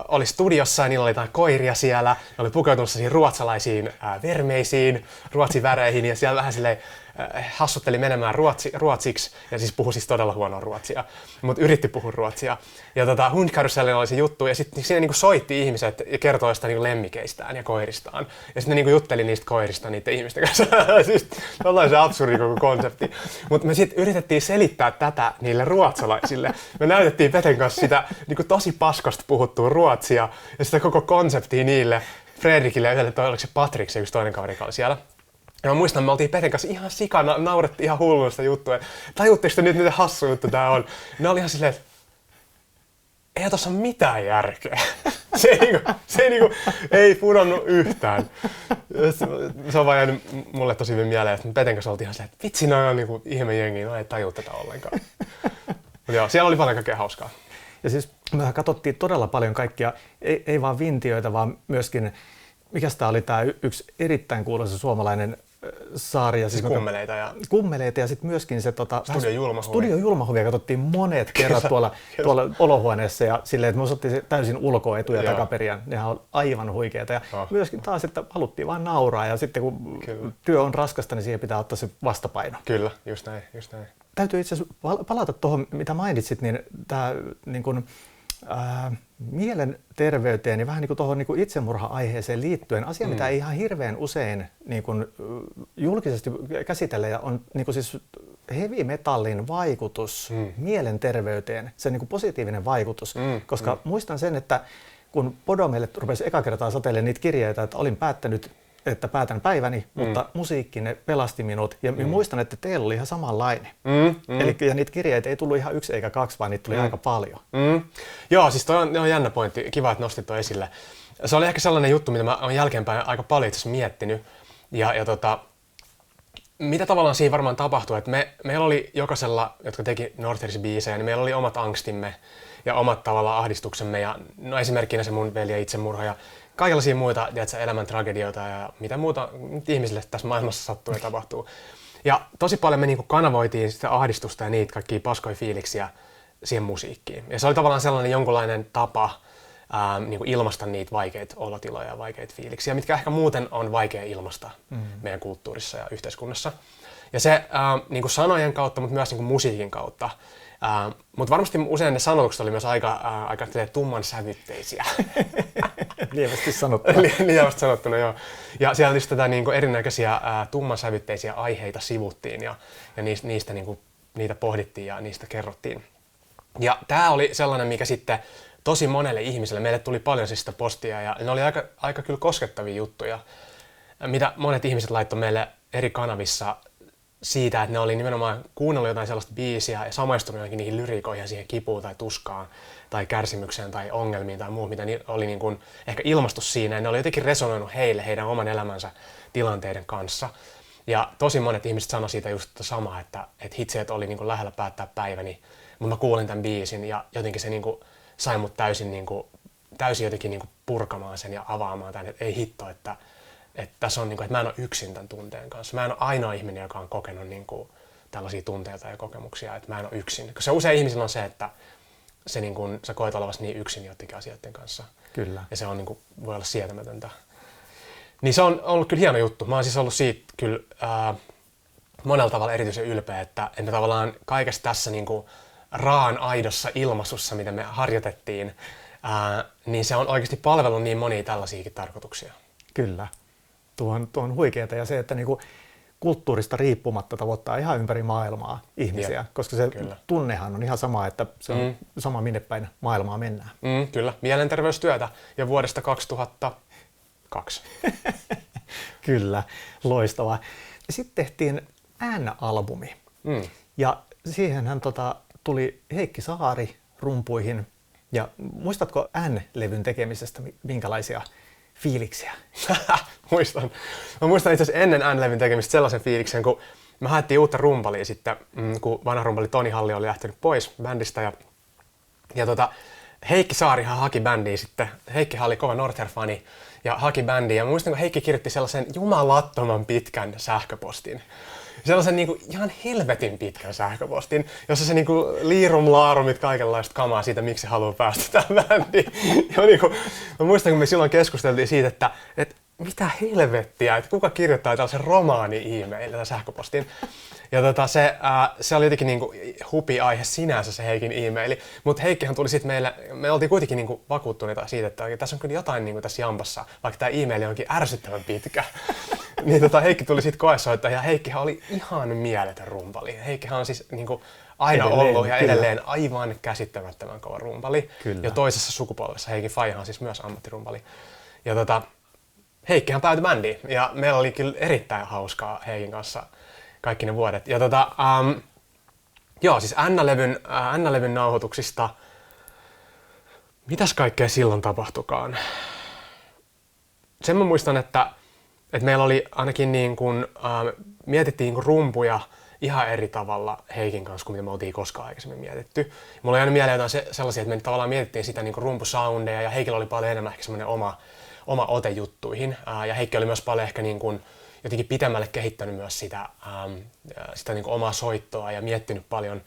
oli studiossa ja niillä oli jotain koiria siellä. Ne oli pukeutunut ruotsalaisiin vermeisiin, ruotsin väreihin ja siellä vähän silleen hassutteli menemään ruotsiksi ja siis puhui siis todella huonoa ruotsia, mutta yritti puhua ruotsia. Ja Hundkarusellilla oli se juttu ja sitten siinä niinku soitti ihmiset ja kertoi sitä niinku lemmikeistään ja koiristaan. Ja sitten ne niinku jutteli niistä koirista niiden ihmisten kanssa. Siis jollain se absurdi koko konsepti. Mutta me sitten yritettiin selittää tätä niille ruotsalaisille. Me näytettiin Peten kanssa sitä niinku tosi paskasta puhuttua ruotsia ja sitä koko konseptia niille. Fredrikille ja yhdelle, oliko se Patrik, se yksi toinen kaveri oli siellä. Ja mä muistan, me oltiin Peten kanssa ihan sikana, naurettiin ihan hulluna sitä juttua. Tajutteko te nyt, miten hassu juttu tää on? Ne oli ihan silleen, että ei tossa mitään järkeä. Se ei pudonnut yhtään. Se on vaan jäänyt mulle tosi hyvin mieleen, että Peten kanssa oltiin ihan silleen, että vitsi, noi on niinku ihme jengi, no ei taju tätä ollenkaan. Mutta joo, siellä oli paljon kaikkea hauskaa. Ja siis me katsottiin todella paljon kaikkia, ei vaan Vintiöitä, vaan myöskin, mikäs tää oli tää yksi erittäin kuuluisa suomalainen sarja. Siis Kummeleita ja sitten myöskin se Studio Julmahuvia katsottiin monet kerrat tuolla olohuoneessa ja silleen, että me osattiin täysin ulkoa etu- ja takaperiä. Nehän on aivan huikeita. Ja myöskin taas, että haluttiin vaan nauraa ja sitten kun työ on raskasta, niin siihen pitää ottaa se vastapaino. Kyllä, just näin. Täytyy itse asiassa palata tuohon, mitä mainitsit, niin tämä niin kuin, mielenterveyteen ja vähän niin kuin tuohon niin kuin itsemurha-aiheeseen liittyen. Asia, mitä ei ihan hirveän usein niin kuin, julkisesti käsitellä, ja on niin kuin siis heavy metallin vaikutus mielenterveyteen, se niin kuin positiivinen vaikutus. Koska muistan sen, että kun Podomelle rupesi eka kertaa sateilemaan niitä kirjeitä, että olin päättänyt, että päätän päiväni, mutta musiikki ne pelasti minut. Ja muistan, että teillä oli ihan samanlainen. Eli ja niitä kirjeitä ei tullut ihan 1 eikä 2, vaan niitä tuli aika paljon. Joo, siis toi on jännä pointti. Kiva, että nostit toi esille. Se oli ehkä sellainen juttu, mitä mä oon jälkeenpäin aika paljon itse asiassa miettinyt. Mitä tavallaan siinä varmaan tapahtui, että meillä oli jokaisella, jotka teki Northers-biisejä, niin meillä oli omat angstimme ja omat tavallaan ahdistuksemme. Ja no esimerkkinä se mun veljen itsemurha ja kaikenlaisia muita elämän tragedioita ja mitä muuta ihmisille tässä maailmassa sattuu ja tapahtuu. Ja tosi paljon me niinku kanavoitiin sitä ahdistusta ja niitä kaikkia paskoja fiiliksiä siihen musiikkiin. Ja se oli tavallaan sellainen jonkunlainen tapa niinku ilmaista niitä vaikeita olotiloja ja vaikeita fiiliksiä, mitkä ehkä muuten on vaikea ilmaista meidän kulttuurissa ja yhteiskunnassa. Ja se niinku sanojen kautta, mutta myös niinku musiikin kautta. Mutta varmasti usein ne sanotukset oli myös aika tumman sävytteisiä. Lievästi sanottuna. Lievästi sanottuna, joo. Ja siellä just tätä niinku erinäköisiä tumman sävytteisiä aiheita sivuttiin ja niistä niinku, niitä pohdittiin ja niistä kerrottiin. Ja tämä oli sellainen, mikä sitten tosi monelle ihmiselle, meille tuli paljon siis sitä postia ja ne oli aika kyllä koskettavia juttuja, mitä monet ihmiset laittoi meille eri kanavissa siitä, että ne oli nimenomaan kuunnellut jotain sellaista biisiä ja samaistunut johonkin niihin lyriikoihin ja siihen kipuun tai tuskaan tai kärsimykseen tai ongelmiin tai muuhun, mitä oli niin kuin ehkä ilmastu siinä. Ja ne oli jotenkin resonoinut heille, heidän oman elämänsä tilanteiden kanssa. Ja tosi monet ihmiset sanoi siitä just samaa, että hitse, että oli niin kuin lähellä päättää päiväni, mutta mä kuulin tämän biisin ja jotenkin se niin kuin sai mut täysin jotenkin niin kuin purkamaan sen ja avaamaan tämän, että ei hitto, että tässä on, niin kuin, että mä en ole yksin tämän tunteen kanssa. Mä en ole ainoa ihminen, joka on kokenut niin kuin, tällaisia tunteita ja kokemuksia, että mä en ole yksin. Koska usein ihmisillä on se, että se, niin kuin, sä koet olevasi niin yksin jotenkin asioiden kanssa. Kyllä. Ja se on, niin kuin, voi olla sietämätöntä. Niin se on ollut kyllä hieno juttu. Mä oon siis ollut siitä kyllä monella tavalla erityisen ylpeä, että me tavallaan kaikessa tässä niin kuin, raan aidossa ilmaisussa, mitä me harjoitettiin, niin se on oikeasti palvellut niin monia tällaisiakin tarkoituksia. Kyllä. Tuo on huikeaa ja se, että niinku kulttuurista riippumatta tavoittaa ihan ympäri maailmaa ihmisiä, koska se tunnehan on ihan sama, että se on sama minne päin maailmaa mennään. Kyllä, mielenterveystyötä ja vuodesta 2002. Kyllä, loistavaa. Sitten tehtiin N-albumi ja siihenhän tuli Heikki Saari rumpuihin. Ja muistatko N-levyn tekemisestä minkälaisia fiiliksiä? Muistan. Mä muistan itse asiassa ennen N-levyn tekemistä sellaisen fiiliksen, kun me haettiin uutta rumpalia sitten, kun vanha rumpali Toni Halli oli lähtenyt pois bändistä. Ja Heikki Saarihan haki bändiin sitten. Heikkihan oli kova Norther-fani ja haki bändiin. Ja muistan, kun Heikki kirjoitti sellaisen jumalattoman pitkän sähköpostin. Sellaisen niin kuin ihan helvetin pitkän sähköpostin, jossa se niin kuin liirum laarumit kaikenlaista kamaa siitä, miksi se haluaa päästä tähän bändiin. Ja niin kuin, mä muistan, kun me silloin keskusteltiin siitä, että mitä helvettiä, että kuka kirjoittaa tällaisen romaani-e-mailin tai sähköpostin. Ja se oli jotenkin niin kuin hupi aihe sinänsä se Heikin e-maili, mutta Heikkihan tuli sitten me oltiin kuitenkin niin kuin vakuuttuneita siitä, että tässä on kyllä jotain niin kuin tässä jampassa, vaikka tämä e-maili onkin ärsyttävän pitkä. Niin Heikki tuli sitten koesoittaja ja Heikkihan oli ihan mieletön rumpali. Heikkihan on siis niin kuin aina ollut ja edelleen aivan käsittämättömän kova rumpali. Kyllä. Ja toisessa sukupolvessa Heikin faijahan on siis myös ammattirumpali. Ja Heikkihan päätyi bändiin ja meillä oli kyllä erittäin hauskaa Heikin kanssa kaikki ne vuodet. Ja siis N-levyn nauhoituksista, mitäs kaikkea silloin tapahtukaan? Sen mä muistan, että meillä oli ainakin niin kuin, mietittiin niin kuin rumpuja ihan eri tavalla Heikin kanssa kuin mitä me oltiin koskaan aikaisemmin mietitty. Mulla oli aina mieleen jotain sellaisia, että me tavallaan mietittiin sitä niin kuin rumpusoundeja ja Heikillä oli paljon enemmän ehkä semmoinen oma ote juttuihin. Ja Heikki oli myös paljon ehkä niin kuin jotenkin pitemmälle kehittänyt myös sitä niin kuin omaa soittoa ja miettinyt paljon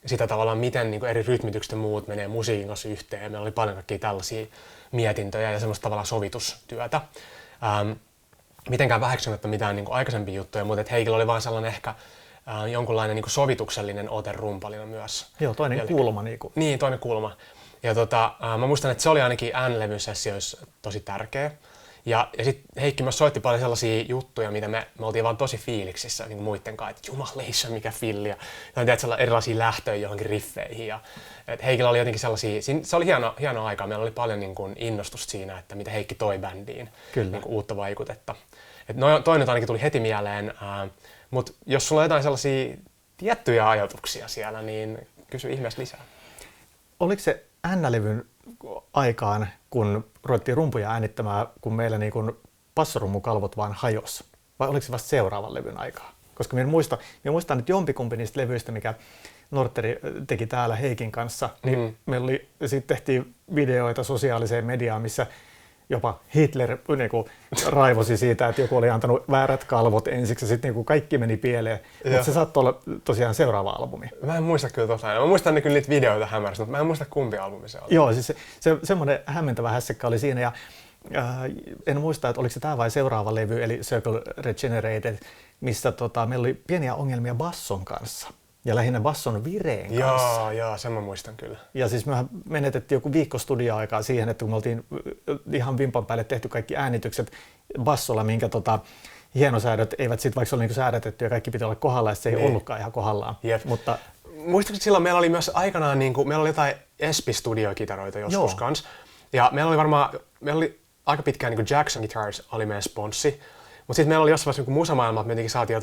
sitä tavallaan, miten niin kuin eri rytmitykset ja muut menee musiikin kanssa yhteen. Meillä oli paljon kaikkia tällaisia mietintöjä ja semmoista tavallaan sovitustyötä. Mitenkään väheksymättä mitään niin kuin aikaisempia juttuja, mutta Heikillä oli vaan sellainen ehkä jonkunlainen niin kuin sovituksellinen ote rumpalina myös. Joo, toinen kulma. Niin, toinen kulma. Ja mä muistan, että se oli ainakin N-levyn sessioissa tosi tärkeä. Ja sitten Heikki myös soitti paljon sellaisia juttuja, mitä me oltiin vaan tosi fiiliksissä niin kuin muiden kanssa, että jumaleissa mikä filli. Ja erilaisia lähtöjä johonkin riffeihin. Ja, Heikillä oli jotenkin sellaisia, se oli hieno aika. Meillä oli paljon niin kuin innostusta siinä, että mitä Heikki toi bändiin, niin kuin uutta vaikutetta. Toinen ainakin tuli heti mieleen, mutta jos sulla on jotain sellaisia tiettyjä ajatuksia siellä, niin kysy ihmeessä lisää. Oliko se N-levyn aikaan, kun ruvettiin rumpuja äänittämään, kun meillä niin kuin passorummukalvot vaan hajos? Vai oliko se vasta seuraavan levyn aikaa? Koska minä muistan, että jompikumpi niistä levyistä, mikä Norteri teki täällä Heikin kanssa, niin meillä sitten tehtiin videoita sosiaaliseen mediaan, missä jopa Hitler niin kuin raivosi siitä, että joku oli antanut väärät kalvot ensiksi ja sitten niin kaikki meni pieleen. Mutta se saattoi olla tosiaan seuraava albumi. Mä en muista kyllä tosiaan. Mä muistan kyllä niitä videoita hämärästi, mutta mä en muista kumpi albumi se oli. Joo, siis semmoinen hämmentävä hässäkkä oli siinä. Ja, en muista, että oliko se tämä vai seuraava levy, eli Circle Regenerated, missä meillä oli pieniä ongelmia basson kanssa. Ja lähinnä basson vireen kanssa. Joo, sen mä muistan kyllä. Ja siis mehän menetettiin joku viikko studio-aikaa siihen, että kun me oltiin ihan vimpan päälle tehty kaikki äänitykset bassolla, minkä hienosäädöt eivät sitten, vaikka se oli niin säädätetty ja kaikki piti olla kohdallaan, ja se ei ollutkaan ihan kohdallaan. Mutta muistatko, että silloin meillä oli myös aikanaan, meillä oli jotain Espi-studiokitaroita joskus kanssa. Ja meillä oli aika pitkään Jackson Guitars oli meidän sponssi. Mutta sitten meillä oli jossain vaiheessa musamaailma, että me jotenkin saatiin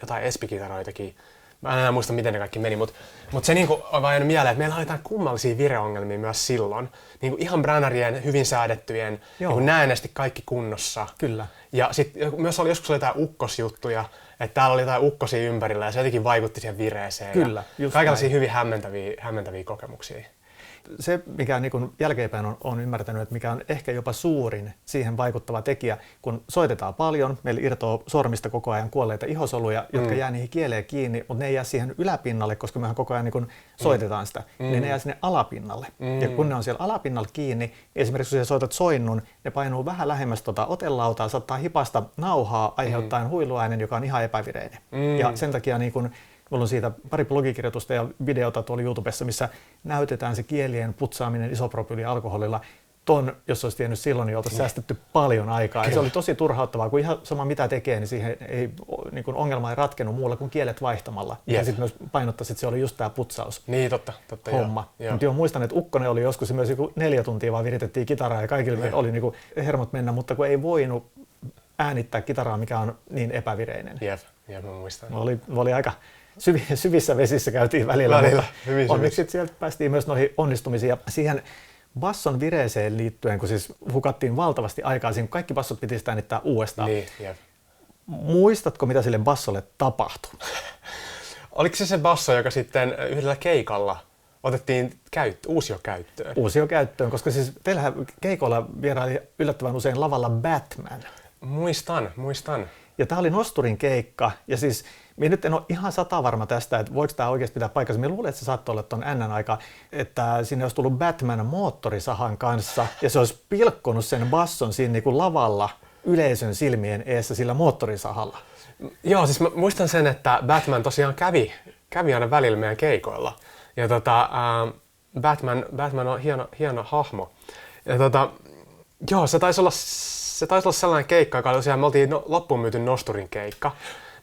jotain espikitaroitakin. Mä en enää muista, miten ne kaikki meni, mutta se niinku on vaan jäänyt mieleen, että meillä oli jotain kummallisia vireongelmia myös silloin. Niinku ihan Brannarien hyvin säädettyjen, niinku näennäisesti kaikki kunnossa. Kyllä. Ja sitten myös joskus oli jotain ukkosjuttuja, että täällä oli jotain ukkosia ympärillä ja se jotenkin vaikutti siihen vireeseen. Kyllä, kaikenlaisia hyvin hämmentäviä kokemuksia. Se, mikä niin jälkeenpäin on ymmärtänyt, että mikä on ehkä jopa suurin siihen vaikuttava tekijä, kun soitetaan paljon, meillä irtoaa sormista koko ajan kuolleita ihosoluja, jotka jää niihin kieleen kiinni, mutta ne ei jää siihen yläpinnalle, koska mehän koko ajan niin soitetaan sitä, niin ne jää sinne alapinnalle. Ja kun ne on siellä alapinnalla kiinni, esimerkiksi kun sä soitat soinnun, ne painuu vähän lähemmäs otelautaa, saattaa hipasta nauhaa aiheuttaen huiluäänen, joka on ihan epävireinen. Ja sen takia mulla on siitä pari blogikirjoitusta ja videota tuolla YouTubessa, missä näytetään se kielien putsaaminen isopropylialkoholilla. Jos olisi tiennyt silloin, niin oltaisiin säästetty paljon aikaa. Ja se oli tosi turhauttavaa, kun ihan sama mitä tekee, niin siihen ongelma ei ratkennut muulla kuin kielet vaihtamalla. Ja sitten myös painottaisi, että se oli just tämä putsaus. Niin, totta homma. Mutta muistan, että Ukkonen oli joskus myös 4 tuntia vaan viritettiin kitaraa ja kaikille oli hermot mennä, mutta kun ei voinut äänittää kitaraa, mikä on niin epävireinen. Jep, mä muistan. Oli aika syvissä vesissä käytiin välillä mutta onneksi sieltä päästiin myös noihin onnistumisiin. Ja siihen basson vireeseen liittyen, kun siis hukattiin valtavasti aikaa, siinä kaikki bassot piti sitä äänittää uudestaan. Niin, muistatko, mitä sille bassolle tapahtui? Oliko se basso, joka sitten yhdellä keikalla otettiin uusiokäyttöön? Uusiokäyttöön, koska siis teillähän keikoilla vieraili yllättävän usein lavalla Batman. Muistan. Ja tämä oli nosturin keikka, ja siis minä nyt en ole ihan varma tästä, että voiko tämä oikeasti pitää paikkansa. Minä luulen, että se saattoi olla tuon N:n aika, että sinne olisi tullut Batman moottorisahan kanssa, ja se olisi pilkkonut sen basson siinä niin kuin lavalla yleisön silmien eessä sillä moottorisahalla. Joo, siis mä muistan sen, että Batman tosiaan kävi aina välillä meidän keikoilla. Ja Batman on hieno hahmo. Ja joo, se taisi olla sellainen keikka, joka oli tosiaan, me oltiin loppuun myyty nosturin keikka,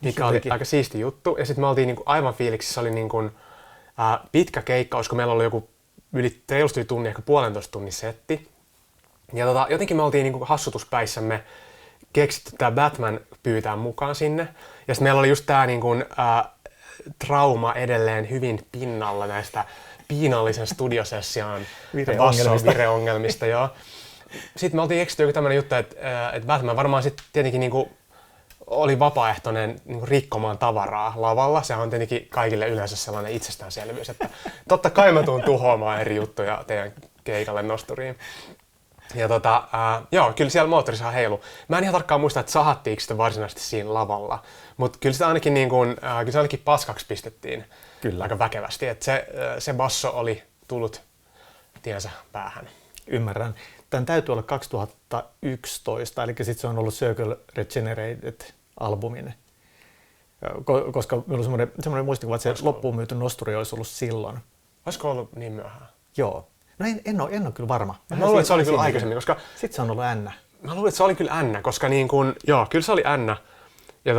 mikä oli aika siisti juttu. Ja sitten me oltiin aivan fiiliksissä, se oli pitkä keikka, olisiko meillä ollut joku yli reilusti tunnin, ehkä 1,5 tunnin setti. Ja jotenkin me oltiin hassutuspäissämme keksitty tämä Batman pyytää mukaan sinne. Ja sitten meillä oli just tämä trauma edelleen hyvin pinnalla näistä piinallisen studiosession vireongelmista. Joo. Sitten me oltiin keksitty joku tämmöinen juttu, että Batman varmaan sitten tietenkin oli vapaaehtoinen rikkomaan tavaraa lavalla. Se on tietenkin kaikille yleensä sellainen itsestäänselvyys, että totta kai mä tuun tuhoamaan eri juttuja teidän keikalle nosturiin. Ja joo, kyllä siellä moottorisaha heilu. Mä en ihan tarkkaan muista, että sahattiinko sitä varsinaisesti siinä lavalla, mutta kyllä sitä ainakin, kyllä se ainakin paskaksi pistettiin aika väkevästi. Että se basso oli tullut tiensä päähän. Ymmärrän. Tämän täytyy olla 2011, eli sitten se on ollut Circle Regenerated-albumin. Koska minulla on semmoinen muistikuva, että se loppuun myyty nosturi olisi ollut silloin. Olisiko ollut niin myöhään? Joo. No en ole kyllä varma. Mä luulen, että se oli kyllä aikaisemmin, koska... Sitten se on ollut N. Mä luulen, että se oli kyllä N, koska joo, kyllä se oli N. Ja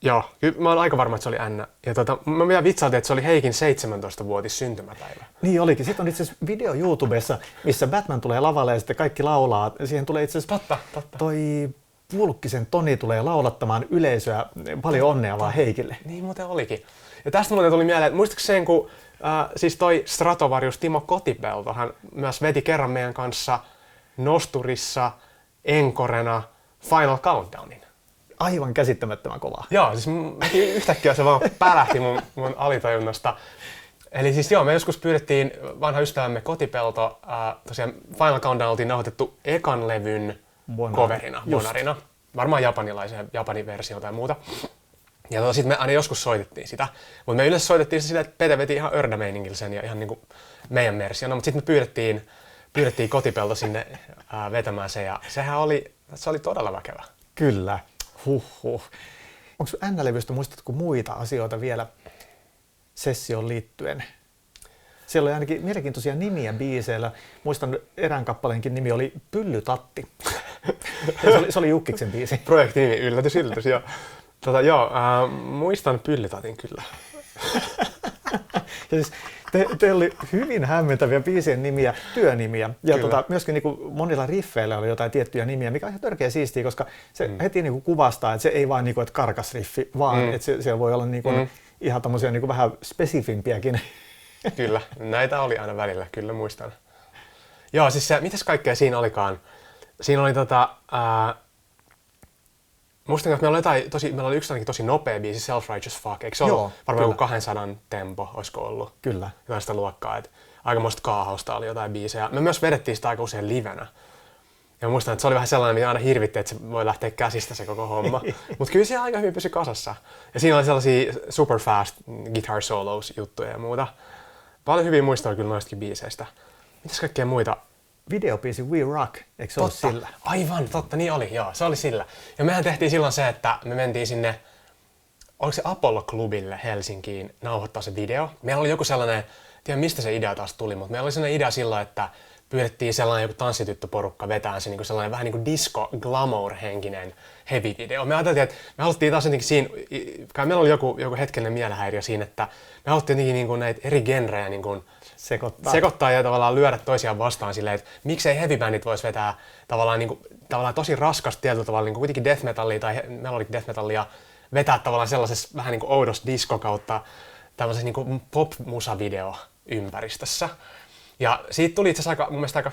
joo, kyllä mä oon aika varma, että se oli N. Ja mä vielä vitsailtiin, että se oli Heikin 17-vuotis syntymäpäivä. Niin olikin. Sitten on itse asiassa video YouTubessa, missä Batman tulee lavalle ja sitten kaikki laulaa. Siihen tulee itse asiassa toi Pulkkisen Toni tulee laulattamaan yleisöä. Paljon onnea vaan Heikille. Niin muuten olikin. Ja tästä muuten tuli mieleen, että muistatko sen, kun siis toi Stratovarius Timo Kotipelto, hän myös veti kerran meidän kanssa nosturissa, enkorena Final Countdownin. Aivan käsittämättömän kovaa. Joo, siis yhtäkkiä se vaan pälähti mun alitajunnasta. Eli siis joo, me joskus pyydettiin vanha ystävämme Kotipelto, tosiaan Final Countdown oltiin nauhoitettu ekan levyn coverina, Bonarina. Varmaan Japanin versio tai muuta. Ja sitten me aina joskus soitettiin sitä. Mutta me yleensä soitettiin se sillä, että Pete veti ihan ördämeiningillä sen ja ihan niinku meidän versiona. Mutta sitten me pyydettiin Kotipelto sinne vetämään se ja se oli todella väkevä. Kyllä. Huhhuh. Onko N-levystä, muistatko muita asioita vielä sessioon liittyen? Siellä oli ainakin mielenkiintoisia nimiä biiseillä. Muistan erään kappaleenkin nimi oli Pyllytatti. Se oli Jukkiksen biisi. Projektinimi, yllätys, joo. Muistan Pyllytatin kyllä. Ja siis, Teillä oli hyvin hämmentäviä biisien nimiä, työnimiä. Ja myöskin niin kuin monilla riffeillä oli jotain tiettyjä nimiä, mikä on ihan törkeä siistiä, koska se heti niin kuin kuvastaa, että se ei vaan niin kuin, että karkas riffi, vaan että siellä voi olla niin kuin ihan tämmöisiä niin kuin vähän spesifimpiäkin. Kyllä, näitä oli aina välillä, kyllä muistan. Joo, siis se, mitäs kaikkea siinä olikaan? Siinä oli muistan, että meillä oli yksi tosi nopea biisi, Self Righteous Fuck, eikö se ollut varmaan joku 200 tempo, olisiko ollut? Kyllä. Jotain sitä luokkaa, että aikamoista kaahausta oli jotain biisejä. Me myös vedettiin sitä aika usein livenä. Ja muistan, että se oli vähän sellainen, mitä aina hirvitti, että se voi lähteä käsistä se koko homma. Mutta kyllä se aika hyvin pysyi kasassa. Ja siinä oli sellaisia super fast guitar solos juttuja ja muuta. Paljon hyviä muistoja kyllä noistakin biiseistä. Mitäs kaikkea muita? Videobiisi We Rock, eikö se ollut sillä? Aivan, totta, niin oli, joo, se oli sillä. Ja mehän tehtiin silloin se, että me mentiin sinne, oliko se Apollo-klubille Helsinkiin nauhoittaa se video. Meillä oli joku sellainen, tiedä mistä se idea taas tuli, mutta meillä oli sellainen idea silloin, että pyydettiin sellainen joku tanssityttöporukka vetään se niin kuin sellainen vähän niin kuin disco-glamour-henkinen heavy-video. Me ajateltiin, että me haluttiin taas jotenkin siinä, kai meillä oli joku hetkellinen mielenhäiriö siinä, että me haluttiin jotenkin niin kuin näitä eri genrejä niin kuin sekoittaa ja tavallaan lyödä toisiaan vastaan silleen, että miksei heavy-bändit vois vetää tavallaan tosi raskasta tietyllä tavalla niin kuin kuitenkin death metallia tai melodic death metallia vetää tavallaan sellaisessa vähän niin kuin oudossa disco kautta tämmöisessä niin kuin pop-musavideo ympäristössä. Ja siitä tuli itse asiassa mun mielestä aika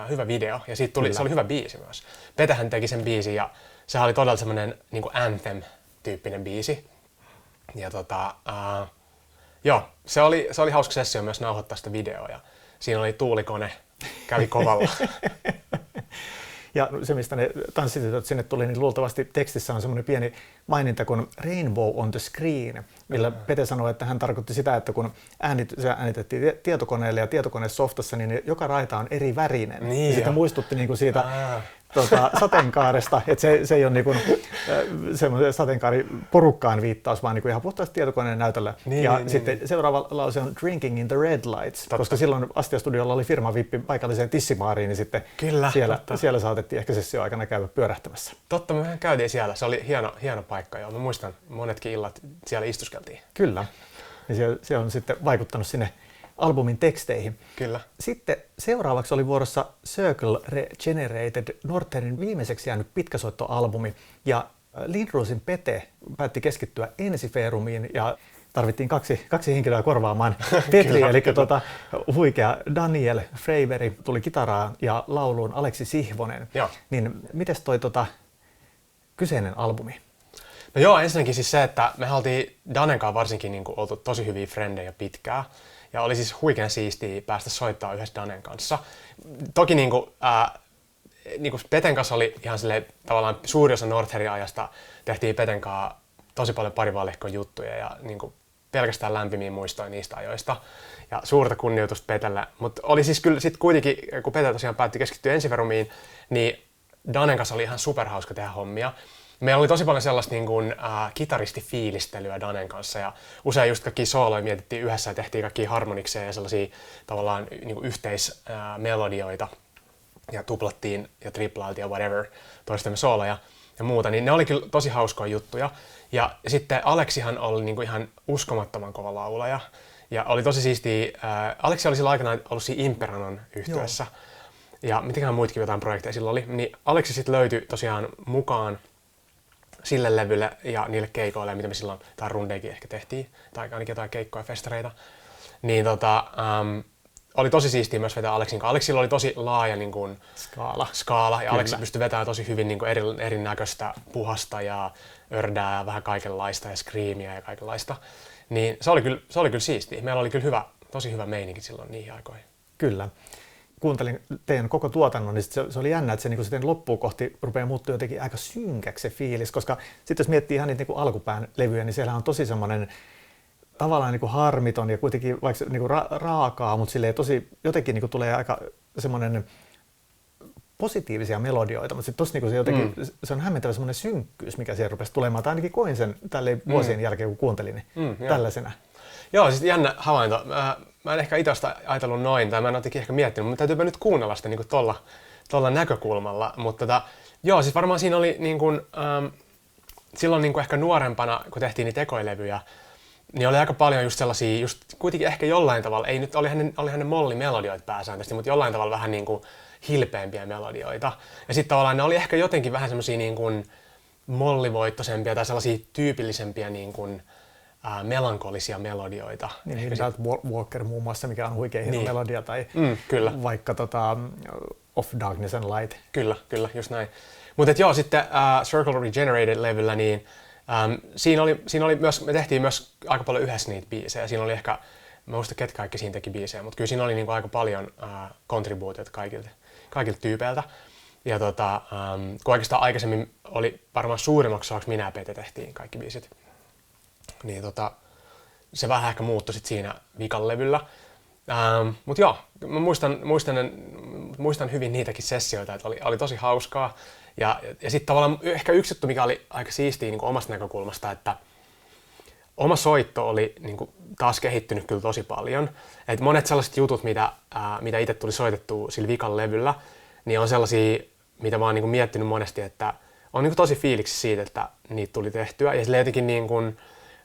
hyvä video ja siitä tuli, se oli hyvä biisi myös. Petähän teki sen biisin ja sehän oli todella semmoinen niin kuin anthem-tyyppinen biisi. Ja joo, se oli hauska sessio myös nauhoittaa sitä videoa ja siinä oli tuulikone, kävi kovalla. Ja se, mistä ne tanssitytöt sinne tuli, niin luultavasti tekstissä on semmoinen pieni maininta kuin Rainbow on the screen, millä Pete sanoi, että hän tarkoitti sitä, että kun se äänitettiin tietokoneelle ja tietokonesoftassa, niin joka raita on eri värinen. Niin ja sitten muistutti niinku siitä sateenkaaresta, että se ei ole niinku, semmoinen sateenkaariporukkaan viittaus, vaan niinku ihan puhtaasti tietokoneen näytöllä. Sitten seuraava lause on Drinking in the Red Lights, koska silloin Astia-studiolla oli firmavippi paikalliseen tissimaariin, niin sitten siellä saatettiin ehkä sessio aikana käydä pyörähtämässä. Totta, me käytiin siellä. Se oli hieno paikka, joo. Mä muistan, monetkin illat siellä istuskeltiin. Kyllä. Ja se on sitten vaikuttanut sinne albumin teksteihin. Kyllä. Sitten seuraavaksi oli vuorossa Circle Regenerated, Northernin viimeiseksi jäänyt pitkäsoittoalbumi. Ja Lindrosin Pete päätti keskittyä Ensiferumiin ja tarvittiin kaksi henkilöä korvaamaan Petri, eli huikea Daniel Freiberi tuli kitaraan ja lauluun Aleksi Sihvonen. Joo. Niin mites toi kyseinen albumi? No joo, ensinnäkin siis se, että me oltiin Danen kanssa varsinkin niin kuin oltu tosi hyviä frendejä pitkään. Ja oli siis huikean siistiä päästä soittaa yhdessä Danen kanssa. Toki niin kuin Peten kanssa oli ihan silleen, tavallaan suuri osa Northerin ajasta tehtiin Peten kanssa tosi paljon parivalehkon juttuja ja niin kuin pelkästään lämpimiä muistoja niistä ajoista. Ja suurta kunnioitusta Petelle. Mutta oli siis kyllä sitten kuitenkin, kun Pete tosiaan päätti keskittyä Ensiferumiin, niin Danen kanssa oli ihan superhauska tehdä hommia. Meillä oli tosi paljon sellaista niin kuin, kitaristifiilistelyä Danen kanssa ja usein just kaikkia sooloja mietittiin yhdessä ja tehtiin kaikkia harmonikseja ja sellaisia tavallaan niin kuin yhteismelodioita ja tuplattiin ja triplailtiin ja whatever toistemme sooloja ja muuta, niin ne oli kyllä tosi hauskoja juttuja. Ja sitten Aleksihan oli niin kuin ihan uskomattoman kova laulaja ja oli tosi siistiä. Aleksi oli silloin aikanaan ollut siinä Imperanon yhtyeessä ja mitenkään muitakin jotain projekteja silloin oli, niin Aleksi sitten löytyi tosiaan mukaan sille levylle ja niille keikoille, mitä me silloin, tai rundeikin ehkä tehtiin, tai ainakin jotain keikkoja, festareita, niin oli tosi siistiä myös vetää Aleksin kanssa. Aleksilla oli tosi laaja niin kuin, skaala ja Aleksi pystyi vetämään tosi hyvin niin kuin erinäköistä puhasta ja ördää ja vähän kaikenlaista ja screamia ja kaikenlaista. Niin se oli kyllä siistiä. Meillä oli kyllä tosi hyvä meininki silloin niihin aikoihin. Kyllä. Kuuntelin teidän koko tuotannon, niin se oli jännä, että se niin sitten loppuun kohti rupeaa muuttua jotenkin aika synkäksi se fiilis, koska sitten jos miettii ihan niitä niin alkupään levyjä, niin siellä on tosi semmoinen tavallaan niin harmiton ja kuitenkin vaikka niin raakaa, mutta silleen tosi jotenkin niin tulee aika semmoinen positiivisia melodioita, mutta sitten tossa niin se jotenkin, se on hämmentävä semmoinen synkkyys, mikä siellä rupesi tulemaan, tai ainakin koin sen tälle vuosien jälkeen, kun kuuntelin tällaisena. Joo, siis jännä havainto. Mä en ehkä itse ajatellut noin, tai mä en ole ehkä miettinyt, mutta täytyypä nyt kuunnella sitä niin tuolla näkökulmalla. Mutta joo, siis varmaan siinä oli niin kuin, silloin niin kuin ehkä nuorempana, kun tehtiin niitä ekoilevyjä, niin oli aika paljon just sellaisia, just kuitenkin ehkä jollain tavalla, ei nyt oli hänen mollimelodioita pääsääntöisesti, mutta jollain tavalla vähän niin kuin hilpeämpiä melodioita. Ja sitten tavallaan ne oli ehkä jotenkin vähän semmoisia niin kuin mollivoittoisempia tai sellaisia tyypillisempiä niin kuin, melankolisia melodioita. Niin Walker muun muassa, mikä on huikea hieno melodia, tai kyllä. vaikka Of Darkness and Light. Kyllä, just näin. Mutta joo, sitten Circle Regenerated-levyllä, niin siinä oli myös, me tehtiin myös aika paljon yhdessä niitä biisejä. Siinä oli ehkä, mä muista ketkä kaikki siinä teki biisejä, mutta kyllä siinä oli niinku aika paljon kontribuutioita kaikilta tyypeiltä. Ja kun oikeastaan aikaisemmin oli varmaan suurimmaksi osaksi minä ja Pete tehtiin kaikki biisit, niin se vähän ehkä muuttui sit siinä vikan levyllä. Mutta joo, mä muistan hyvin niitäkin sessioita, että oli tosi hauskaa. Ja sitten tavallaan ehkä yksi juttu, mikä oli aika siistiä niin kuin omasta näkökulmasta, että oma soitto oli niin kuin taas kehittynyt kyllä tosi paljon. Et monet sellaiset jutut, mitä itse tuli soitettua sillä vikan levyllä, niin on sellaisia, mitä mä oon niin kuin miettinyt monesti, että on niin kuin tosi fiiliksi siitä, että niitä tuli tehtyä. Ja sille jotenkin, niin kuin,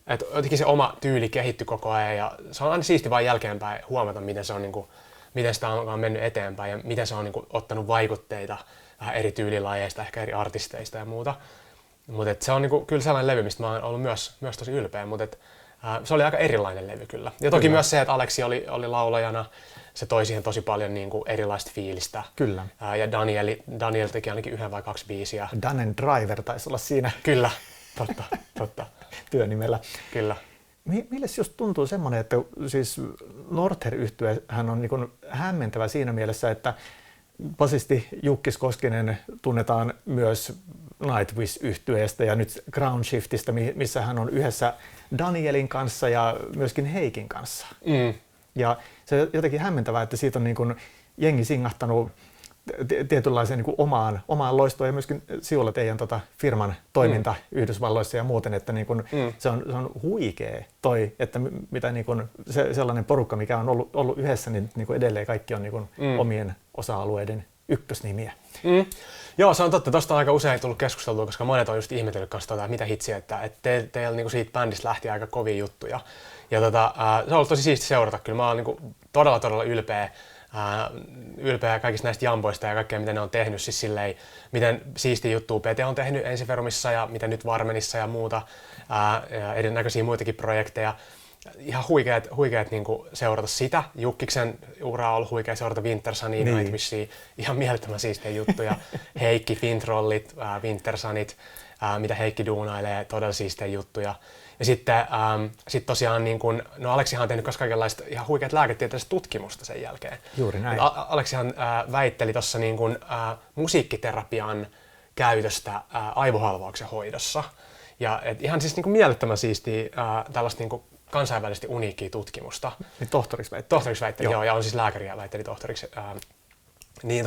että jotenkin se oma tyyli kehittyi koko ajan ja se on aina siisti vaan jälkeenpäin huomata, miten se on niin kuin, miten sitä on mennyt eteenpäin ja miten se on niin kuin ottanut vaikutteita vähän eri tyylilajeista, ehkä eri artisteista ja muuta. Mutta se on niinku, kyllä sellainen levy, mistä mä oon ollut myös tosi ylpeä, mutta se oli aika erilainen levy kyllä. Ja toki myös se, että Aleksi oli laulajana, se toi siihen tosi paljon niinku erilaista fiilistä. Kyllä. Ja Daniel teki ainakin 1 vai 2 biisiä. Dan Driver taisi olla siinä. Kyllä, totta. Työnimellä. Kyllä. Milles just tuntuu semmoinen, että siis Norther-yhtye hän on niinku hämmentävä siinä mielessä, että basisti Jukkis Koskinen tunnetaan myös Nightwish-yhtyeestä ja nyt Ground Shiftistä, missä hän on yhdessä Danielin kanssa ja myöskin Heikin kanssa. Ja se on jotenkin hämmentävää, että siitä on niin kuin jengi singahtanut tietynlaiseen niin kuin omaan loistoon ja myöskin sinulla teidän firman toiminta Yhdysvalloissa ja muuten, että niin kuin se on huikea että mitä niin kuin sellainen porukka, mikä on ollut yhdessä, niin kuin edelleen kaikki on niin kuin omien osa-alueiden ykkösnimiä. Joo, se on totta. Tuosta on aika usein tullut keskusteltua, koska monet on just ihmetellyt kanssa että mitä hitsiä, että teillä niinku siitä bändistä lähti aika kovia juttuja. Ja se on ollut tosi siisti seurata. Kyllä mä oon niinku todella ylpeä kaikista näistä jamboista ja kaikkea, mitä ne on tehnyt. Siis silleen, miten siistiä juttua Pete on tehnyt Ensiferumissa ja mitä nyt Varmenissa ja muuta. Ja erinäköisiä muitakin projekteja. Ihan huikeat niin kuin seurata sitä. Jukkiksen ura on ollut huikea seurata Wintersunia, Nightwishia. Ihan mielettömän siistejä juttuja. Heikki, Fintrollit, Wintersunit, mitä Heikki duunailee, todella siistejä juttuja. Ja sitten tosiaan, niin kun, no Aleksihan on tehnyt myös kaikenlaista ihan huikeat lääketieteellistä tutkimusta sen jälkeen. Juuri näin. Aleksihan väitteli tuossa niin kun, musiikkiterapian käytöstä aivohalvauksen hoidossa. Ja ihan siis niin kun mielettömän siistiä tällaista niin kun kansainvälisesti uniikkiä tutkimusta. Niin tohtoriksi väitteli. Tohtoriksi väitteli, joo, ja on siis lääkäri ja väitteli tohtoriksi. Niin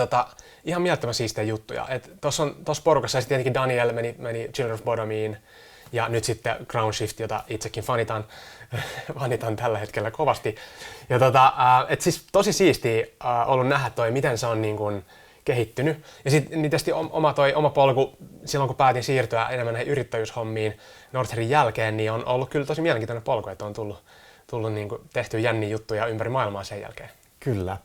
ihan mielettömän siistejä juttuja. Tuossa porukassa sitten tietenkin Daniel meni Children of Bodomiin, ja nyt sitten Ground Shift, jota itsekin fanitan tällä hetkellä kovasti. Ja siis tosi siistiä ollut nähdä miten se on niin kuin kehittynyt. Ja sitten niin tietysti oma polku, silloin kun päätin siirtyä enemmän näihin yrittäjyyshommiin Northerin jälkeen, niin on ollut kyllä tosi mielenkiintoinen polku, että on tullut niin kuin tehtyä jänniä juttuja ympäri maailmaa sen jälkeen. Kyllä.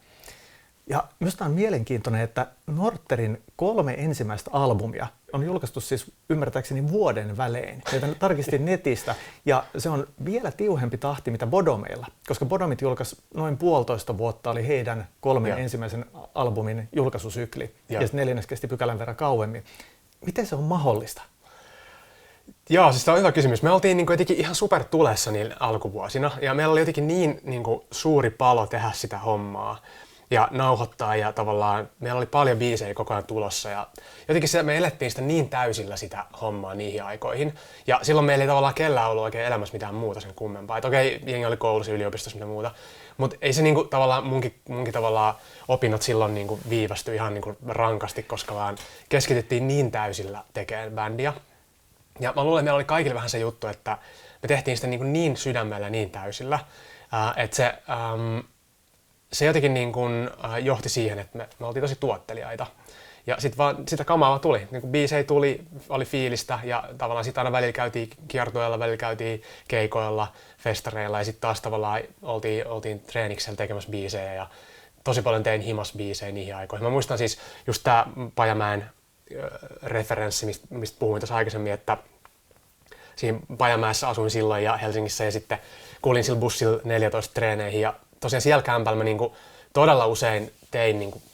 Ja minusta on mielenkiintoinen, että Northerin 3 ensimmäistä albumia on julkaistu siis ymmärtääkseni vuoden välein. Joita tarkistin netistä ja se on vielä tiuhempi tahti mitä Bodomeilla, koska Bodomit julkaisi noin 1,5 vuotta oli heidän 3 ensimmäisen albumin julkaisusykli ja sitten 4. kesti pykälän verran kauemmin. Miten se on mahdollista? Joo, siis tämä on hyvä kysymys. Me oltiin jotenkin ihan supertulessa niillä alkuvuosina ja meillä oli jotenkin niin suuri palo tehdä sitä hommaa ja nauhoittaa ja tavallaan meillä oli paljon biisejä koko ajan tulossa ja jotenkin me elettiin sitä niin täysillä sitä hommaa niihin aikoihin ja silloin meillä ei tavallaan kellään ollut oikein elämässä mitään muuta sen kummempaa. Et okei, jengi oli koulussa, yliopistossa, mitä muuta, mutta ei se tavallaan munkin tavallaan opinnot silloin viivästyi ihan rankasti, koska vaan keskityttiin niin täysillä tekemään bändiä. Ja mä luulen, että meillä oli kaikille vähän se juttu, että me tehtiin sitä niin sydämellä, niin täysillä, että se jotenkin johti siihen, että me oltiin tosi tuotteliaita. Ja sitten vaan sitä kamaa vaan tuli. Niin kun biisejä tuli, oli fiilistä ja tavallaan sitten aina välillä käytiin kiertueella, välillä käytiin keikoilla, festareilla ja sitten taas tavallaan oltiin treeniksellä tekemässä biisejä ja tosi paljon tein himas biisejä niihin aikoihin. Mä muistan siis just tää Pajamäen referenssi, mistä puhuin tuossa aikaisemmin, että siinä Pajamäessä asuin silloin ja Helsingissä ja sitten kuulin sillä bussilla 14 treeneihin ja tosiaan siellä kämpällä mä niinku todella usein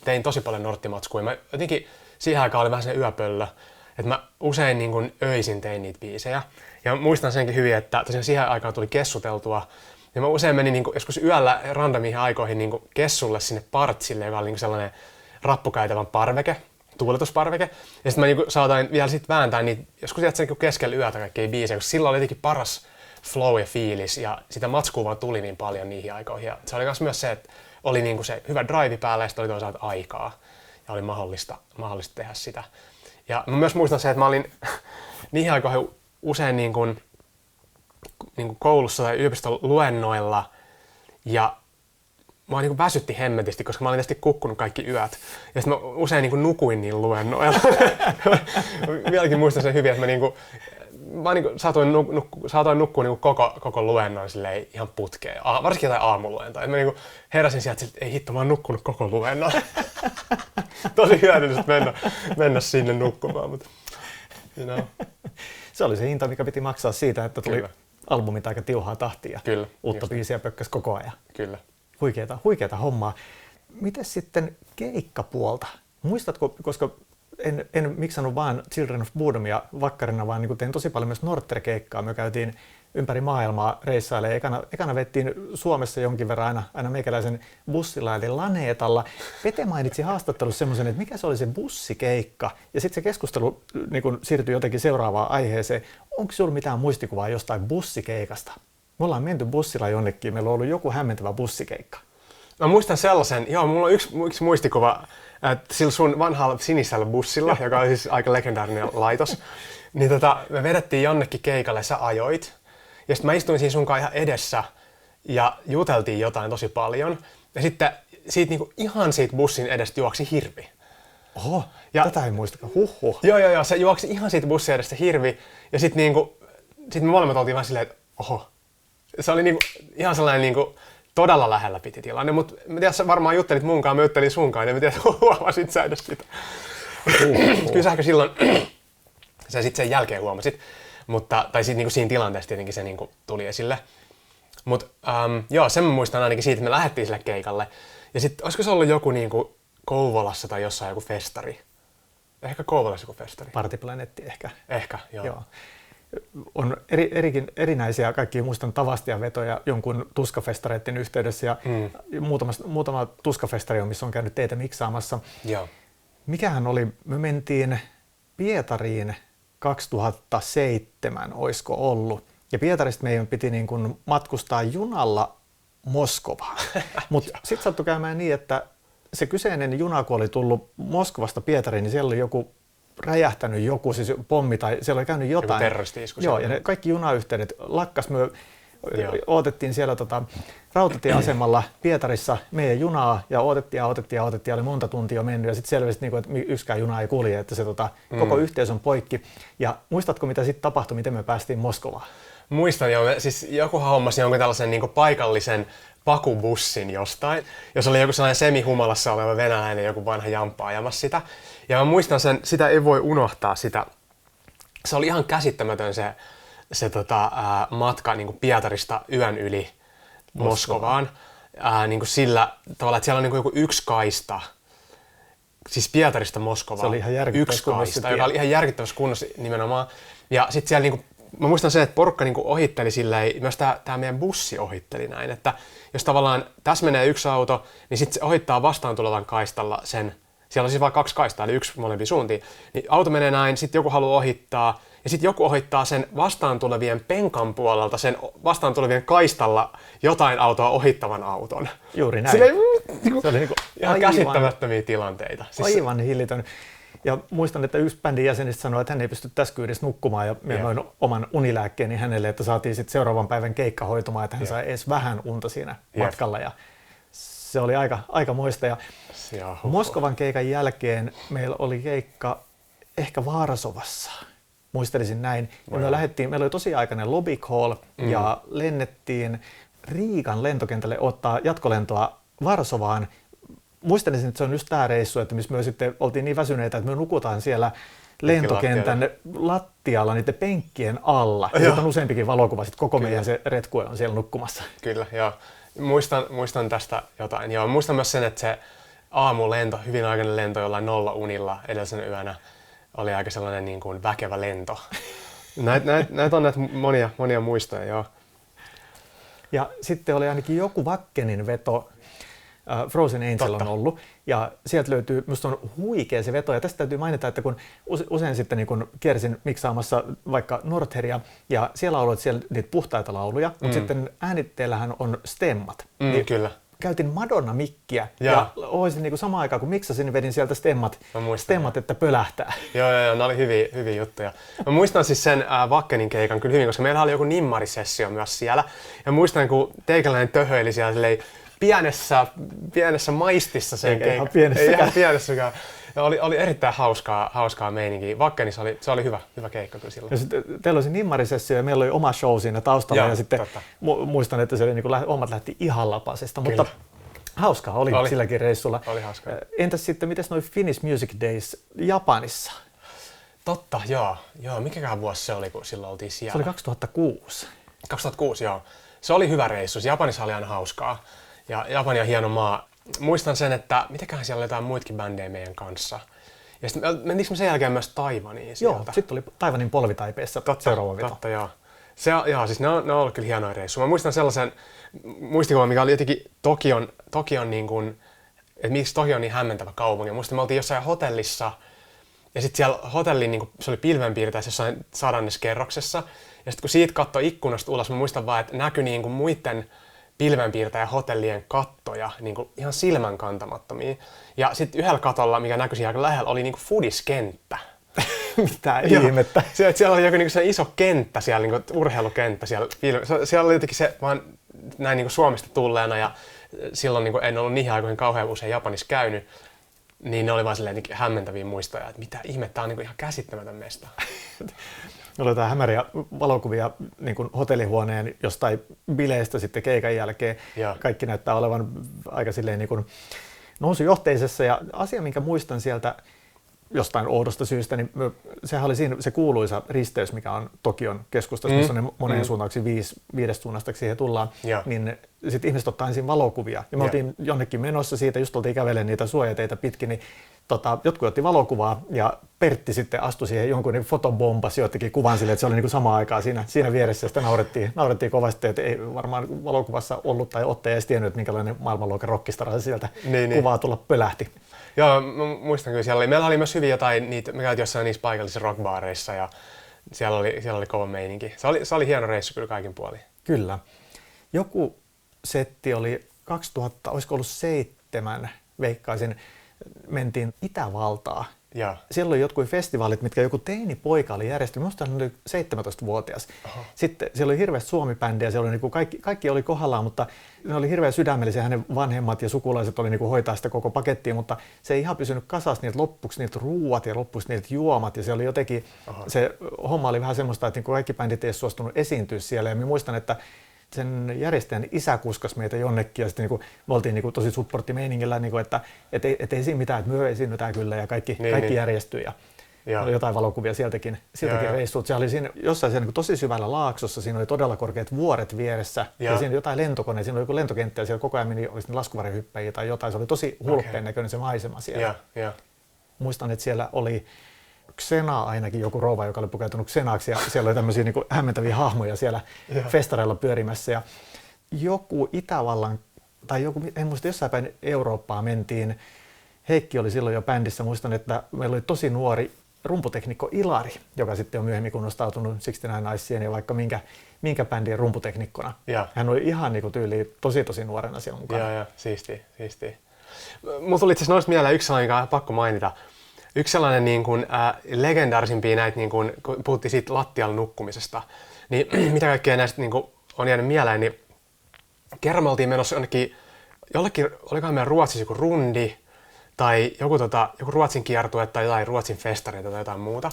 tein tosi paljon norttimatskua. Mä jotenkin siihen aikaan oli vähän se yöpöllö, että mä usein niinku öisin tein niitä biisejä. Ja muistan senkin hyvin, että tosiaan siihen aikaan tuli kessuteltua. Ja mä usein menin niinku joskus yöllä randomiin aikoihin niinku kessulle sinne partsille, joka oli niinku sellainen rappukäytävän parveke, tuuletusparveke. Ja sitten mä niinku saatoin vielä sit vääntää niitä, joskus niinku keskellä yötä kaikkia biisejä, koska silloin oli jotenkin paras flow ja fiilis. Ja sitä matskua vaan tuli niin paljon niihin aikoihin. Ja se oli myös se, että oli niinku se hyvä drive päällä ja sitten oli toisaalta aikaa. Ja oli mahdollista tehdä sitä. Ja mä myös muistan se, että mä olin niihin aikoihin usein niinku koulussa tai yliopiston luennoilla ja mua niinku väsytti hemmetisti, koska mä olin tietysti kukkunut kaikki yöt. Ja sitten mä usein niinku nukuin niillä luennoilla. Vieläkin muistan sen hyvin, että mä saatoin nukkua niinku koko luennon silleen ihan putkeen. Varsinkin jotain aamuluentoa. Et mä niinku heräsin sieltä, että ei hitto, mä oon nukkunut koko luennon. Tosi hyödyllistä mennä sinne nukkumaan. Mutta, you know. Se oli se hinta, mikä piti maksaa siitä, että tuli albumit aika tiuhaa tahtia. Kyllä, uutta biisiä pökkäs koko ajan. Kyllä. Huikeeta hommaa. Miten sitten keikkapuolta? Muistatko, koska en miksannut vaan Children of Bodomia vakkarina, vaan niin tein tosi paljon myös Norter-keikkaa. Me käytiin ympäri maailmaa reissailemaan. Ekana vettiin Suomessa jonkin verran aina meikäläisen bussilla eli Laneetalla. Pete mainitsi haastattelussa semmoisen, että mikä se oli se bussikeikka. Ja sitten se keskustelu niin siirtyi jotenkin seuraavaan aiheeseen. Onko sinulla mitään muistikuvaa jostain bussikeikasta? Me ollaan menty bussilla jonnekin, meillä on ollut joku hämmentävä bussikeikka. Mä muistan sellaisen, mulla on yksi muistikuva, että sillä sun vanhalla sinisellä bussilla, joka oli siis aika legendaarinen laitos, niin me vedettiin jonnekin keikalle, sä ajoit. Ja sitten mä istuin siinä sunkaan ihan edessä ja juteltiin jotain tosi paljon. Ja sitten ihan siitä bussin edestä juoksi hirvi. Oho, tätä ei muistakaan. Huhhuh. Joo, se juoksi ihan siitä bussin edestä hirvi. Ja sitten sit me molemmat oltiin vaan silleen, että oho. Se oli ihan sellainen todella lähellä piti tilanne, mutta mä tiedän, sä varmaan juttelit munkaan, mä juttelin sunkaan, ja mä tiedän, huomasit sä edes sitä. Kyllä sä ehkä silloin, sä sitten sen jälkeen huomasit, tai sitten siinä tilanteessa tietenkin se tuli esille. Mutta sen mä muistan ainakin siitä, että me lähdettiin sille keikalle, ja sitten olisiko se ollut joku Kouvolassa tai jossain joku festari? Ehkä Kouvolassa joku festari. Partyplanetti ehkä. Ehkä, joo. On erinäisiä kaikkia, muistan Tavastia vetoja jonkun tuskafestareiden yhteydessä ja muutama tuskafestari on, missä on käynyt teitä miksaamassa. Joo. Mikähän oli, me mentiin Pietariin 2007, oisko ollut. Ja Pietarista meidän piti matkustaa junalla Moskovaan. Mutta sitten sattui käymään niin, että se kyseinen juna, kun oli tullut Moskovasta Pietariin, niin siellä oli joku räjähtänyt siis pommi tai siellä oli käynyt jotain. Joku terroristi-isku. Joo, ja ne kaikki junayhteydet lakkas. Me odotettiin siellä rautatieasemalla Pietarissa meidän junaa ja odotettiin, oli monta tuntia jo mennyt ja sitten selvisi, että yksikään juna ei kulje, että se koko yhteys on poikki. Ja muistatko, mitä sitten tapahtui, miten me päästiin Moskovaan? Muistan joo, siis jokuhan hommasi jonkun tällaisen paikallisen pakubussin jostain, jos oli joku sellainen semihumalassa oleva venäläinen, joku vanha jamppa ajamassa sitä. Ja mä muistan sitä ei voi unohtaa sitä. Se oli ihan käsittämätön se matka Pietarista yön yli Moskovaan. Sillä tavalla, että siellä on joku yksi kaista, siis Pietarista Moskovaan. Se oli ihan järkyttävässä kunnossa. Joka oli ihan järkyttävässä kunnossa nimenomaan. Ja sitten siellä mä muistan sen, että porukka ohitteli silleen, myös tämä meidän bussi ohitteli näin, että jos tavallaan tässä menee yksi auto, niin sitten se ohittaa vastaan tulevan kaistalla sen, siellä on siis vain kaksi kaistaa, eli yksi molempiin suuntiin, niin auto menee näin, sitten joku haluaa ohittaa, ja sitten joku ohittaa sen vastaan tulevien penkan puolelta, sen vastaan tulevien kaistalla jotain autoa ohittavan auton. Juuri näin. Se oli ihan käsittämättömiä tilanteita. Aivan hillitön. Ja muistan, että yksi bändin jäsenistä sanoi, että hän ei pysty tässä kyydissä nukkumaan ja minä noin oman unilääkkeeni hänelle, että saatiin sitten seuraavan päivän keikka hoitumaan, että hän sai edes vähän unta siinä matkalla. Ja se oli aika moista. Ja Jahu. Moskovan keikan jälkeen meillä oli keikka ehkä Varsovassa. Muistelisin näin. Ja meillä oli tosi aikainen lobby call ja lennettiin Riikan lentokentälle ottaa jatkolentoa Varsovaan. Muistelisin, että se on just tämä reissu, että missä me sitten oltiin niin väsyneitä, että me nukutaan siellä lentokentän lattialla niiden penkkien alla. Ja sitten on useampikin valokuva, sitten koko meidän se retkue on siellä nukkumassa. Kyllä, joo. Muistan tästä jotain. Joo, muistan myös sen, että se aamulento, hyvin aikainen lento jollain 0 unilla edellisenä yönä oli aika sellainen niin kuin väkevä lento. Näitä on näitä monia muistoja, joo. Ja sitten oli ainakin joku Wakkenin veto, Frozen Angel on ollut, ja sieltä löytyy, minusta on huikea se veto, ja tästä täytyy mainita, että kun usein sitten niin kun kiersin miksaamassa vaikka Nordheria, ja siellä lauloit siellä niitä puhtaita lauluja, mutta sitten äänitteellähän on stemmat. Niin kyllä. Käytin Madonna-mikkiä, ja olisin niin samaan aikaan, kun miksasin, niin vedin sieltä stemmat, että pölähtää. Joo, ne oli hyviä juttuja. Mä muistan siis sen Wakkenin keikan kyllä hyvin, koska meillä oli joku nimmarisessio myös siellä, ja muistan, kun teikäläinen töhöili siellä pienessä maistissa sen keikan. Ei ihan pienessä. Ja oli erittäin hauskaa meininkiä. Wakkenissa se oli hyvä keikka kyllä silloin. Ja sitten teillä oli se nimmarisessio ja meillä oli oma show siinä taustalla ja sitten muistan, että se oli hommat lähti ihan lapasesta, mutta hauskaa oli silläkin reissulla. Oli hauskaa. Entäs sitten, miten noi Finnish Music Days Japanissa? Totta, joo. Mikäkään vuosi se oli, kun silloin oltiin siellä? Se oli 2006. 2006, joo. Se oli hyvä reissu. Japanissa oli aina hauskaa. Ja Japani on hieno maa. Muistan sen, että mitäköhän siellä oli jotain muitakin bändejä meidän kanssa. Ja sitten mentiinkö me sen jälkeen myös Taivaniin sieltä? Joo, sitten oli Taiwanin polvitaipeessa seuraava veto. Totta, joo. Siis ne on ollut kyllä hienoja reissuja. Mä muistan sellaisen muistikuvan, mikä oli jotenkin Tokion niin kuin, että miksi Tokio on niin hämmentävä kaupunki. Muistan, me oltiin jossain hotellissa, ja sitten siellä hotellin, niin kuin, se oli pilvenpiirtäessä jossain 100. kerroksessa. Ja sitten kun siitä katsoi ikkunasta ulos, mä muistan vaan, että näkyi niin kuin muiden pilvenpiirtäjä hotellien kattoja, niin kuin ihan silmän kantamattomia. Ja sitten yhdellä katolla, mikä näkyi aika lähellä, oli niin kuin fudiskenttä. Mitä ihmettä? Siellä oli joku niin kuin iso kenttä, siellä, niin kuin urheilukenttä. Siellä oli jotenkin se, vaan näin niin kuin Suomesta tulleena, ja silloin niin kuin en ollut niihin aikoihin kauhean usein Japanissa käynyt, niin ne oli vaan silleen hämmentäviä muistoja, että mitä ihmettä on niin kuin ihan käsittämätön mesta. Meillä oli hämäriä valokuvia niin kuin hotellihuoneen jostain bileistä sitten keikan jälkeen. Ja kaikki näyttää olevan aika silleen niin kuin nousujohteisessa. Ja asia, minkä muistan sieltä jostain oudosta syystä, niin sehän oli siinä se kuuluisa risteys, mikä on Tokion keskustassa, missä on ne moneen suuntauksiin 5 suunnasta, siihen tullaan. Niin sitten ihmiset ottaa ensin valokuvia. Ja me oltiin jonnekin menossa siitä, just oltiin kävelemään niitä suojateitä pitkin, niin jotkut otti valokuvaa ja Pertti sitten astui siihen jonkun niin fotobombasi jotenkin kuvan sille, että se oli niin kuin samaan aikaan siinä vieressä ja sitä naurettiin kovasti, että ei varmaan valokuvassa ollut tai ottaja edes tiennyt, että minkälainen maailmanluokan rockistara sieltä kuvaa tulla pölähti. Joo, mä muistan kyllä. Meillä oli myös hyvin jotain, me käytiin jossain niissä paikallisissa rockbaareissa ja siellä oli kova meininki. Se oli hieno reissu kyllä kaikin puolin. Kyllä. Joku setti oli 2000, olisiko ollut 7, veikkaisin, mentiin Itävaltaa. Ja. Siellä oli jotkut festivaalit, mitkä joku teinipoika oli järjestänyt. Minusta hän oli 17-vuotias. Aha. Sitten siellä oli hirveästi suomi-bändiä, siellä oli kaikki oli kohdallaan, mutta ne oli hirveän sydämellisiä. Hänen vanhemmat ja sukulaiset oli hoitaa sitä koko pakettia, mutta se ei ihan pysynyt kasassa niitä loppuksi niitä ruuat ja loppuksi niitä juomat. Ja se oli jotenkin, se homma oli vähän semmoista, että kaikki bändit ei suostunut esiintyä siellä. Ja minä muistan, että sen järjestäjän isä kuskas meitä jonnekin ja sitten me oltiin tosi supporttimeiningillä, että ei siinä mitään, että me esiinnytään kyllä ja kaikki järjestyi ja oli jotain valokuvia sieltäkin reissuilta. Se oli siinä jossain siellä tosi syvällä laaksossa, siinä oli todella korkeat vuoret vieressä ja siinä oli jotain lentokoneita, siinä oli joku lentokenttä ja siellä koko ajan olisi laskuvarjohyppäjiä tai jotain, se oli tosi hulppeen näköinen se maisema siellä. Muistan, että siellä oli Xena ainakin joku rouva, joka oli pukeutunut Xenaksi ja siellä oli tämmöisiä hämmentäviä hahmoja siellä festareilla pyörimässä ja joku Itävallan tai joku, en muista, jossain päin Eurooppaa mentiin. Heikki oli silloin jo bändissä, muistan, että meillä oli tosi nuori rumputeknikko Ilari, joka sitten on myöhemmin kunnostautunut 69 Iceen ja vaikka minkä bändin rumputeknikkona. Hän oli ihan tyyliin tosi nuorena siellä mukana. Joo, siistiä. Mulla tuli itse asiassa noista mieleen yksi sellainen, joka pakko mainita. Yksi sellainen legendaarisimpia näitä, kun puhuttiin siitä lattialla nukkumisesta, niin mitä kaikkea näistä on jäänyt mieleen, niin kerran me oltiin menossa jonnekin olikohan meidän Ruotsissa joku rundi, tai joku Ruotsin kiertue tai jotain Ruotsin festareita tai jotain muuta.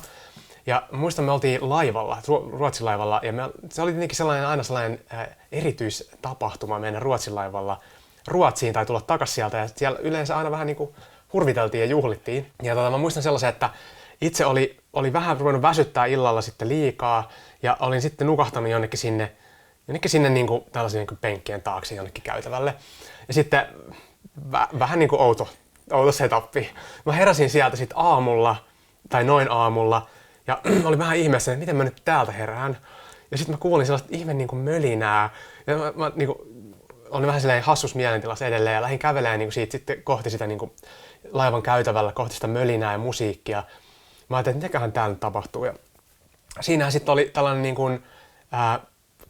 Ja muistan, me oltiin laivalla, Ruotsin laivalla, ja se oli tietenkin aina sellainen erityistapahtuma meidän Ruotsin laivalla Ruotsiin tai tulla takaisin sieltä, ja siellä yleensä aina vähän niin kuin hurviteltiin ja juhlittiin. Ja mä muistan sellaisen, että itse oli vähän ruvennut väsyttää illalla sitten liikaa, ja olin sitten nukahtanut jonnekin sinne niin kuin tällaisen niin kuin penkkien taakse jonnekin käytävälle. Ja sitten vähän niin kuin outo setappi. Mä heräsin sieltä sitten aamulla, tai noin aamulla, ja oli vähän ihmeessä, että miten mä nyt täältä herään. Ja sitten mä kuulin sellaista ihme niin kuin mölinää. Ja mä niin kuin, olin vähän silleen hassus mielentilassa edelleen ja lähdin kävelemään niin kuin siitä sitten kohti sitä niin kuin laivan käytävällä, kohti sitä mölinää ja musiikkia. Mä ajattelin, että mitäköhän täällä nyt tapahtuu. Ja siinähän sitten oli tällainen niin kuin,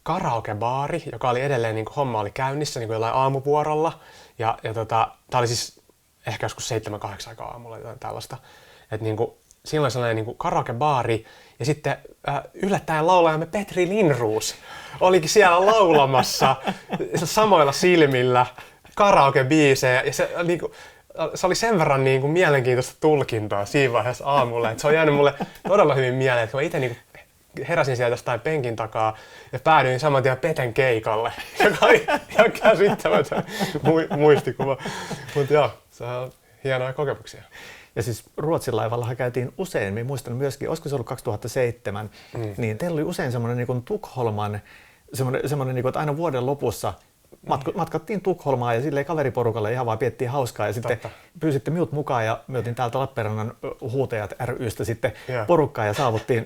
karaokebaari, joka oli edelleen, niin kuin homma oli käynnissä niin kuin jollain aamuvuorolla. Ja tää oli siis ehkä joskus 7-8 aikaa aamulla jotain tällaista. Että niin kuin, siinä oli sellainen niin kuin karaokebaari, ja sitten yllättäen laulajamme Petri Lindroos olikin siellä laulamassa samoilla silmillä karaokebiisejä, ja se oli sen verran niin kuin mielenkiintoista tulkintaa siinä vaiheessa aamulla, että se on jäänyt mulle todella hyvin mieleen, että mä itse niin kuin heräsin sieltä jostain penkin takaa ja päädyin saman tien Peten keikalle, joka oli ihan käsittämätön muistikuva, mutta joo, se on hienoja kokemuksia. Ja siis Ruotsin laivallahan käytiin usein, minä muistan myöskin, olisiko se ollut 2007, niin teillä oli usein semmoinen niin kuin Tukholman, semmoinen niin kuin, että aina vuoden lopussa matkattiin Tukholmaan ja silleen kaveriporukalle ihan vaan piettiin hauskaa ja sitten pyysitte minut mukaan ja me otin täältä Lappeenrannan huutajat ry:stä sitten porukkaa ja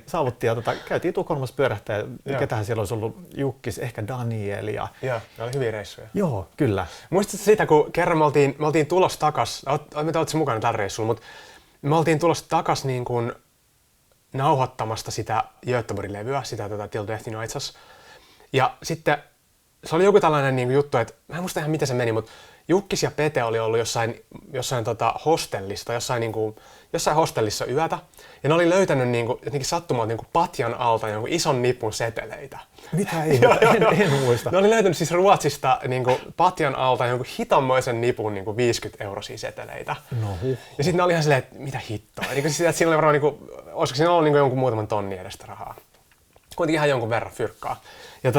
saavuttiin ja käytiin Tukholmassa pyörähtää ja ketähän siellä olisi ollut Jukkis, ehkä Daniel ja... Joo, ne oli hyviä reissuja. Joo, kyllä. Muistatko sitä, kun kerran me oltiin tulossa takas, mitä oletko mukana tällä reissulla, mutta me oltiin tulossa takas niin kuin nauhoittamasta sitä Göteborg-levyä, sitä Till Death in Us. Ja sitten se oli joku tällainen niin kuin juttu, että mä en muista ihan miten se meni, mutta Jukkis ja Pete oli ollut jossain hostellissa, jossain hostellissa yötä. Ja ne oli löytänyt niin kuin, jotenkin sattumalta niin kuin patjan alta jonkun ison nipun seteleitä. Mitä ei? En muista. Ne oli löytänyt siis Ruotsista niin kuin patjan alta jonkun hitonmoisen nipun niin kuin 50-euroisia seteleitä. No ja sitten ne oli ihan silleen, että mitä hittoa. Niin kuin, että siinä oli varmaan, niin kuin, olisiko siinä ollut niin kuin jonkun muutaman tonnin edestä rahaa. Kuitenkin ihan jonkun verran fyrkkaa. Ja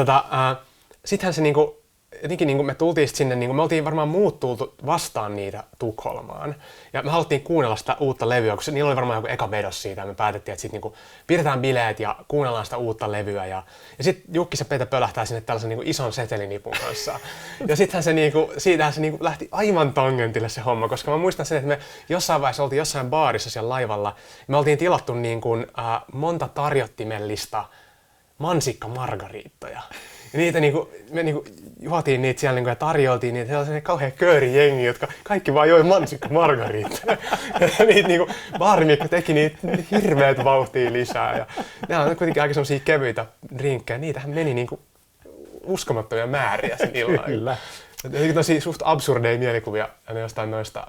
sittenhän se niinku, jotenkin niinku me tultiin sinne, niinku, me oltiin varmaan muut tultu vastaan niitä Tukholmaan. Ja me haluttiin kuunnella sitä uutta levyä, koska niillä oli varmaan joku eka vedos siitä. Ja me päätettiin, että sit niinku pidetään bileet ja kuunnellaan sitä uutta levyä. Ja sitten Jukkis ja Pete pölähtää sinne tällaisen niinku ison setelinipun kanssa. Ja sittenhän se niinku, siitähän se niinku lähti aivan tangentille se homma, koska mä muistan sen, että me jossain vaiheessa oltiin jossain baarissa siellä laivalla. Me oltiin tilattu niinku, monta tarjottimellista mansikkamargariittoja. Ja niitä me juotiin niitä siellä ja tarjoiltiin niitä. Siellä oli sellainen kauhean köörijengi, jotka kaikki vaan joi mansikkamargariittoja. Ja niitä baarimikko teki niitä hirveät vauhtia lisää. Ja nämä on kuitenkin aika sellaisia kevyitä rinkkejä. Niitähän meni uskomattomia määriä sen illan. Kyllä. Tosi suht absurdeja mielikuvia ja jostain noista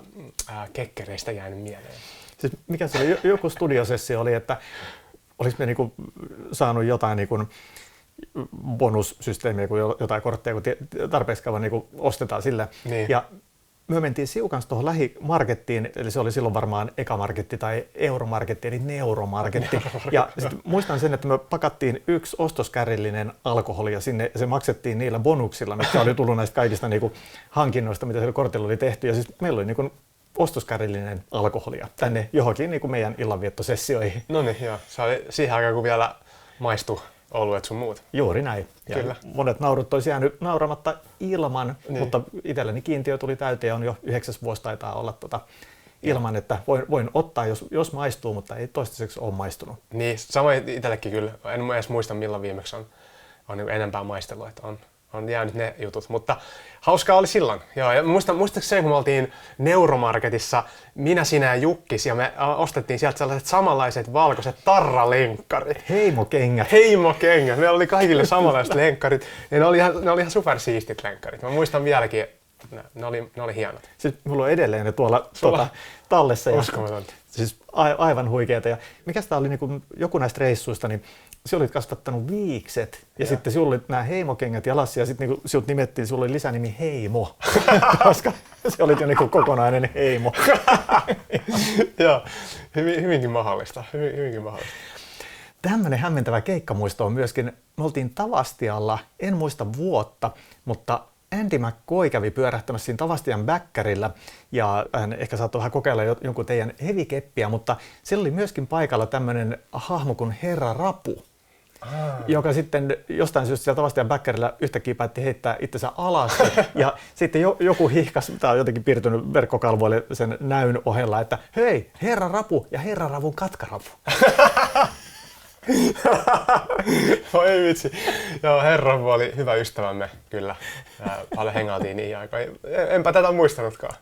kekkereistä jäänyt mieleen. Siis mikä se oli? Joku studiosessio oli, että olis me niinku saanut jotain niinku bonussysteemiä, kun jotain kortteja, kun tarpeeksi kauan niin ostetaan sillä. Niin. Ja me mentiin siukan tuohon lähimarkettiin, eli se oli silloin varmaan Ekamarketti tai Euromarketti, eli Neuromarketti. Ja muistan sen, että me pakattiin yksi ostoskärillinen alkoholia sinne, ja se maksettiin niillä bonuksilla, mitkä oli tullut näistä kaikista niin hankinnoista, mitä siellä kortilla oli tehty. Ja siis meillä oli niin ostoskärillinen alkoholia tänne johonkin niin meidän illanviettosessioihin. No niin, joo. Se oli siihen aikaan, kun vielä maistui oluet sun muut. Juuri näin. Ja kyllä. Monet naurut olisi jäänyt nauramatta ilman, niin. Mutta itselleni kiintiö tuli täyteen, on jo 9. vuosi taitaa olla ilman, että voin ottaa, jos maistuu, mutta ei toistaiseksi ole maistunut. Niin, samoin itsellekin kyllä. En edes muista, milloin viimeksi on niin enempää maistellut, että on jäänyt ne jutut, mutta hauskaa oli silloin. Joo, ja muistatko sen, kun me oltiin Neuromarketissa, minä, sinä ja Jukkis, ja me ostettiin sieltä sellaiset samanlaiset valkoiset tarralenkkarit. Heimokengät. Heimokengät. Meillä oli kaikille samanlaiset lenkkarit, ja ne oli ihan supersiistit lenkkarit. Mä muistan vieläkin, ne oli hienot. Siis mulla on edelleen ne tuolla tallessa. Uskomatonta. Siis aivan huikeeta. Ja mikäs tää oli, niin joku näistä reissuista, niin sinä olit kasvattanut viikset ja sitten sinulla oli nämä heimokengät jalassa ja sitten niin sinut nimettiin, sinulla oli lisänimi Heimo, koska se oli jo niin kokonainen heimo. Joo, hyvinkin mahdollista. Hyvinkin mahdollista. Tämmöinen hämmentävä keikkamuisto on myöskin, me oltiin Tavastialla, en muista vuotta, mutta Andy McCoy kävi pyörähtämässä siinä Tavastian bäkkärillä ja hän ehkä saattoi vähän kokeilla jonkun teidän hevikeppiä, mutta siellä oli myöskin paikalla tämmöinen hahmo kuin Herra Rapu, joka sitten jostain syystä siellä Tavastian bäkkärillä yhtäkkiä päätti heittää itsensä alas ja sitten joku hihkas, tämä on jotenkin piirtynyt verkkokalvoille sen näyn ohella, että hei, Herra Rapu ja Herra Ravun katkarapu. Voi vitsi. Joo, Herra oli hyvä ystävämme, kyllä. Paljon hengailtiin niin aikaa. Enpä tätä muistanutkaan.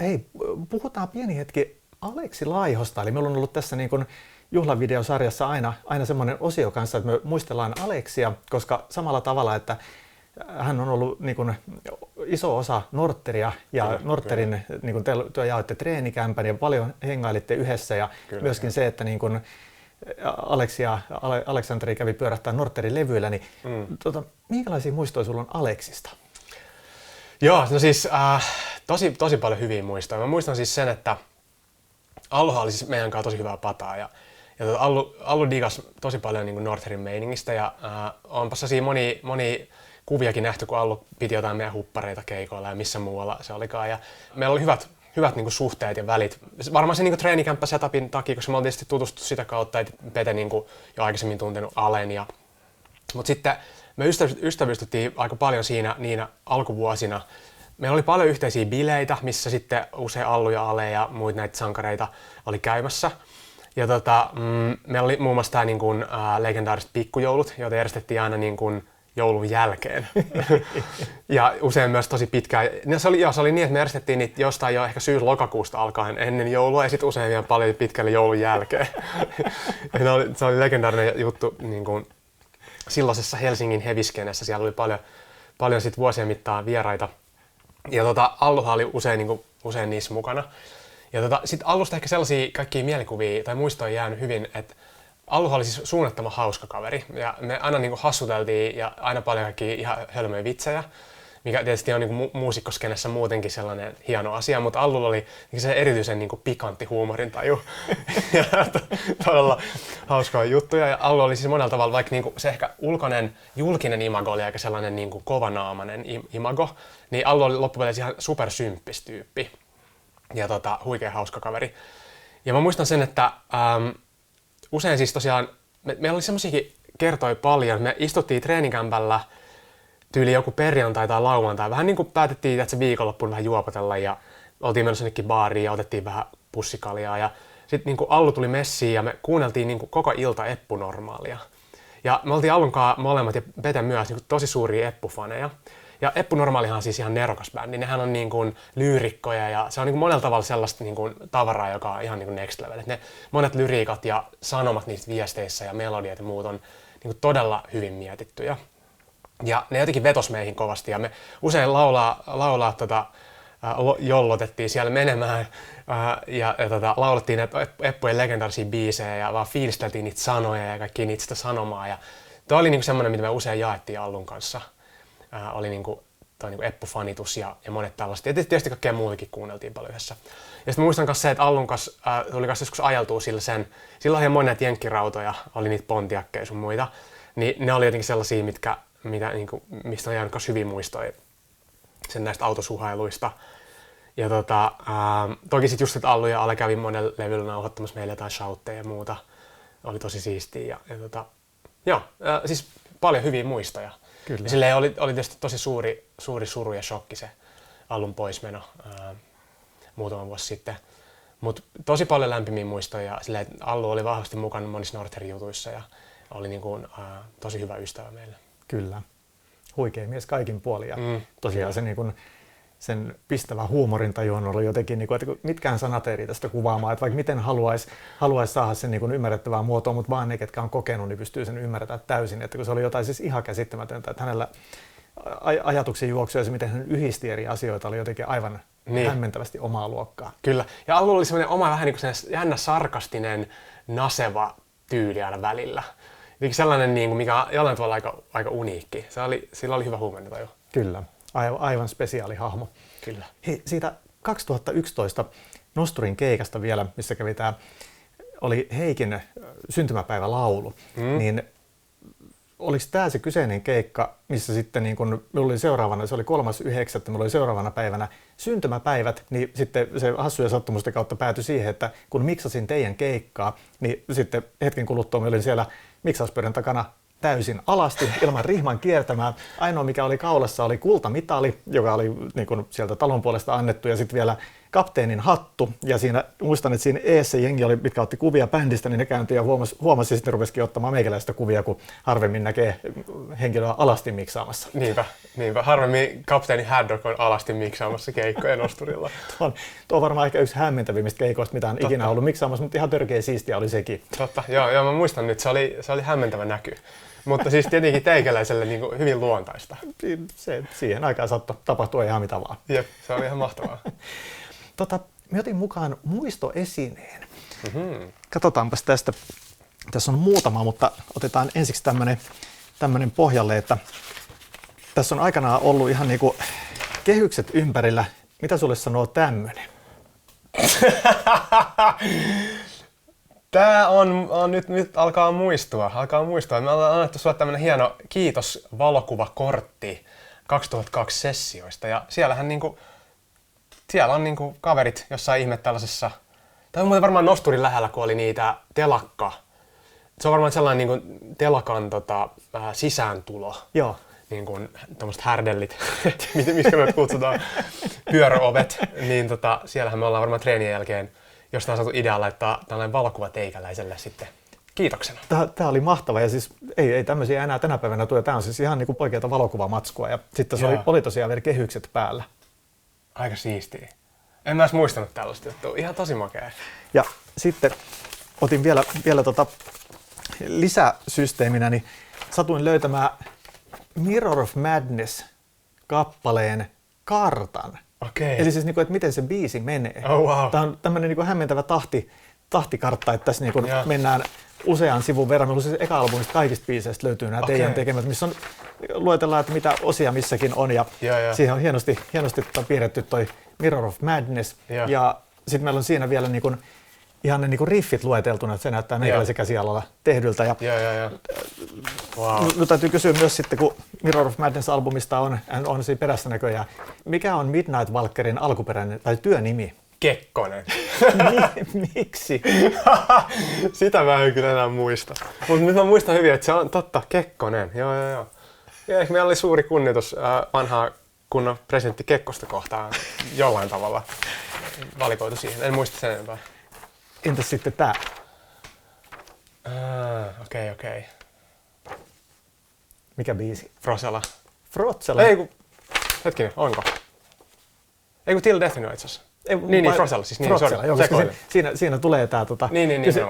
Hei, puhutaan pieni hetki Aleksi Laihosta. Eli meillä on ollut tässä niin kuin juhlavideosarjassa aina semmoinen osio kanssa, että me muistellaan Aleksia, koska samalla tavalla, että hän on ollut niin kuin iso osa Nortteria ja kyllä, Nortterin niin kuin te jaoitte treenikämpän ja paljon hengailitte yhdessä ja kyllä, myöskin se, että niin kuin Aleksi ja Aleksanteri kävi pyörähtää Nortterin levyillä, niin minkälaisia muistoja sulla on Aleksista? Joo, no siis tosi paljon hyviä muistoja. Mä muistan siis sen, että Alluhan oli siis meidän kanssa tosi hyvää pataa ja Allu digas tosi paljon niin kuin Nortterin meiningistä ja onpa siinä moni kuviakin nähty, kun Allu piti jotain meidän huppareita keikoilla ja missä muualla se olikaan. Ja meillä oli hyvät niin kuin suhteet ja välit. Varmaan se niin kuin treenikämppäsetapin takia, koska me oltiin tietysti tutustuttu sitä kautta, että Pete niin kuin jo aikaisemmin tuntenut Alen. Mutta sitten me ystävystyttiin aika paljon niinä alkuvuosina. Meillä oli paljon yhteisiä bileitä, missä sitten usein Allu ja Ale ja muita näitä sankareita oli käymässä. Ja meillä oli muun muassa tämä niin kuin, legendaariset pikkujoulut, joita järjestettiin aina niin kuin joulun jälkeen. Ja usein myös tosi pitkään. Se oli niin, että me järjestettiin niitä jostain jo ehkä syys-lokakuusta alkaen ennen joulua ja sitten usein vielä paljon pitkälle joulun jälkeen. Se oli legendaarinen juttu niin kuin silloisessa Helsingin heviskenessä. Siellä oli paljon sit vuosien mittaan vieraita. Ja Alluhan oli usein niissä mukana. Ja sitten Allusta ehkä sellaisia kaikkia mielikuvia tai muistoja jäänyt hyvin, että Alluhan oli siis suunnattoman hauska kaveri. Ja me aina niin kuin hassuteltiin ja aina paljon kaikkia ihan hölmöjä vitsejä, mikä tietysti on niin kuin muusikkoskenessä muutenkin sellainen hieno asia, mutta Allulla oli se erityisen niin kuin pikantti huumorintaju ja todella hauskaa juttuja. Ja Allu oli siis monella tavalla, vaikka niin kuin se ehkä ulkoinen julkinen imago oli aika sellainen niin kuin kovanaamainen imago, niin Allu oli loppupeleissä ihan supersymppis tyyppi ja huikea hauska kaveri. Ja mä muistan sen, että usein siis tosiaan, meillä oli semmoisiakin kertoja paljon, me istuttiin treenikämpällä tyyli joku perjantai tai lauantai. Vähän niin kuin päätettiin, että se viikonloppuun vähän juopotella ja oltiin menossa jonnekin baariin ja otettiin vähän pussikaljaa. Ja sitten niin kuin Allu tuli messiin ja me kuunneltiin niin kuin koko ilta Eppu-normaalia. Ja me oltiin Allunkaan molemmat ja Pete myös niin kuin tosi suuria Eppu-faneja. Ja Eppu-normaalihan on siis ihan nerokas bändi. Nehän on niin kuin lyyrikkoja ja se on niin kuin monella tavalla sellaista niin kuin tavaraa, joka on ihan niin kuin next level. Et ne monet lyriikat ja sanomat niistä viesteissä ja melodiat ja muut on niin kuin todella hyvin mietittyjä. Ja ne jotenkin vetos meihin kovasti ja me usein laulaa jollotettiin siellä menemään ja laulettiin näitä Eppujen legendaarisia biisejä ja vaan fiilisteltiin niitä sanoja ja kaikkia niitä sitä sanomaa. Ja toi oli niinku semmoinen, mitä me usein jaettiin Allun kanssa. Oli niinku Eppu-fanitus ja monet tällaiset. Ja tietysti kaikkea muutakin kuunneltiin paljon yhdessä. Ja sitten muistan myös se, että Allun kanssa tuli joskus ajeltua silloin oli ihan monia jenkkirautoja, oli niitä pontiakkeja sun muita. Niin ne oli jotenkin sellaisia, mistä on jäänyt myös hyviä muistoja sen näistä autosuhailuista. Ja toki sitten just, että Allu ja Ale kävi monella levyllä nauhoittamassa meille jotain shoutteja ja muuta. Oli tosi siistiä. Siis paljon hyviä muistoja. Kyllä. Ja silleen oli tietysti tosi suuri suru ja shokki se Allun poismeno muutama vuosi sitten. Mutta tosi paljon lämpimiä muistoja. Silleen, että Allu oli vahvasti mukana monissa Nortterin jutuissa ja oli niin kuin, tosi hyvä ystävä meille. Kyllä. Huikea mies kaikin puolin. Ja tosiaan se, niin kun, sen pistävä huumorintaju on ollut jotenkin, niin kun, että mitkään sanat ei riitä sitä kuvaamaan, että vaikka miten haluaisi saada sen niin kun ymmärrettävää muotoa, mutta vaan ne, ketkä on kokenut, niin pystyy sen ymmärtämään täysin. Että kun se oli jotain siis ihan käsittämätöntä, että hänellä ajatuksen juoksu ja se, miten hän yhdisti eri asioita, oli jotenkin aivan hämmentävästi omaa luokkaa. Kyllä. Ja Allu oli semmoinen oma vähän niin kuin jännä sarkastinen naseva tyyli aina välillä. Jotenkin sellainen, niin kuin, mikä on jollain tavalla aika uniikki. Sillä oli hyvä huumorintaju. Kyllä, aivan spesiaali hahmo. Kyllä. Hei, siitä 2011 Nosturin keikasta vielä, missä kävi oli Heikin syntymäpäivälaulu, niin oliko tämä se kyseinen keikka, missä sitten niin kun minulla oli seuraavana, se oli 3.9., minulla oli seuraavana päivänä syntymäpäivät, niin sitten se hassuja sattumusten kautta päätyi siihen, että kun miksasin teidän keikkaa, niin sitten hetken kuluttua minä olin siellä miksauspöydän takana täysin alasti, ilman rihman kiertämää. Ainoa mikä oli kaulassa oli kultamitali, joka oli niin kuin sieltä talon puolesta annettu, ja sitten vielä kapteenin hattu. Ja siinä, muistan, että siinä eessä jengi oli, mitkä otti kuvia bändistä, niin ne kääntyi ja huomasi sitten rupesikin ottamaan meikäläistä kuvia, kun harvemmin näkee henkilöä alasti miksaamassa. Niinpä. Harvemmin kapteeni Haddock on alasti miksaamassa keikkoja Nosturilla. Tuo on varmaan ehkä yksi hämmentävimmistä keikoista, mitä on ikinä ollut miksaamassa, mutta ihan törkeä siistiä oli sekin. Totta, joo, mä muistan nyt, se oli hämmentävä näky. Mutta siis tietenkin teikäläiselle niin kuin hyvin luontaista. Siihen aikaan saattoi tapahtua ihan mitä vaan. Jep, se oli ihan mahtavaa. Me otin mukaan muistoesineen. Katsotaanpas tästä. Tässä on muutama, mutta otetaan ensiksi tämmöinen pohjalle, että tässä on aikanaan ollut ihan niinku kehykset ympärillä. Mitä sulle sanoo tämmöinen? Tää on nyt alkaa muistua. Me ollaan annettu sulle tämmönen hieno kiitos valokuvakortti 2002 sessioista. Ja siellähän siellä on kaverit jossain ihme tällaisessa. Tämä on muuten varmaan Nosturin lähellä, kun oli niitä telakka. Se on varmaan sellainen telakan sisääntulo. Joo. Tommoset härdellit, mistä me kutsutaan, pyöröovet. Niin siellähän me ollaan varmaan treenien jälkeen jostain saatu idea laittaa tällainen valokuva teikäläiselle sitten kiitoksena. Tämä oli mahtava, ja siis ei tämmöisiä enää tänä päivänä tule. Tämä on siis ihan niinku oikeata valokuvamatskua, ja sitten se oli tosiaan vielä kehykset päällä. Aika siistiä. En mä edes muistanut tällaista juttua. Ihan tosi makea. Ja sitten otin vielä lisäsysteeminä, niin satuin löytämään Mirror of Madness-kappaleen kartan. Okei. Eli siis, että miten se biisi menee. Oh, wow. Tämä on tämmöinen hämmentävä tahtikartta, että tässä mennään usean sivun verran. Meillä siis eka albumista kaikista biiseistä löytyy nämä teidän tekemät, missä on luetellaan, että mitä osia missäkin on. Ja siihen on hienosti piirretty toi Mirror of Madness. Ja sitten meillä on siinä vielä ihan ne riffit lueteltuna, että se näyttää meikäläisen käsialalla tehdyltä. Ja wow. Nyt täytyy kysyä myös sitten, kun Mirror of Madness-albumista on siinä perässä näköjään. Mikä on Midnight Walkerin alkuperäinen tai työnimi? Kekkonen. Miksi? Sitä mä en kyllä enää muista. Mutta nyt mä muistan hyvin, että se on totta, Kekkonen. Joo. Ja ehkä meillä oli suuri kunnioitus vanhaa kunnon presidentti Kekkosta kohtaan jollain tavalla valikoitu siihen. En muista sen enempää. Entäs sitten tää? Okei. Mikä biisi? Frosella. Hetkinen, onko? Ei kun Till Death itse asiassa. Niin, Frosella siis. Frosella, joo, koska siinä tulee tää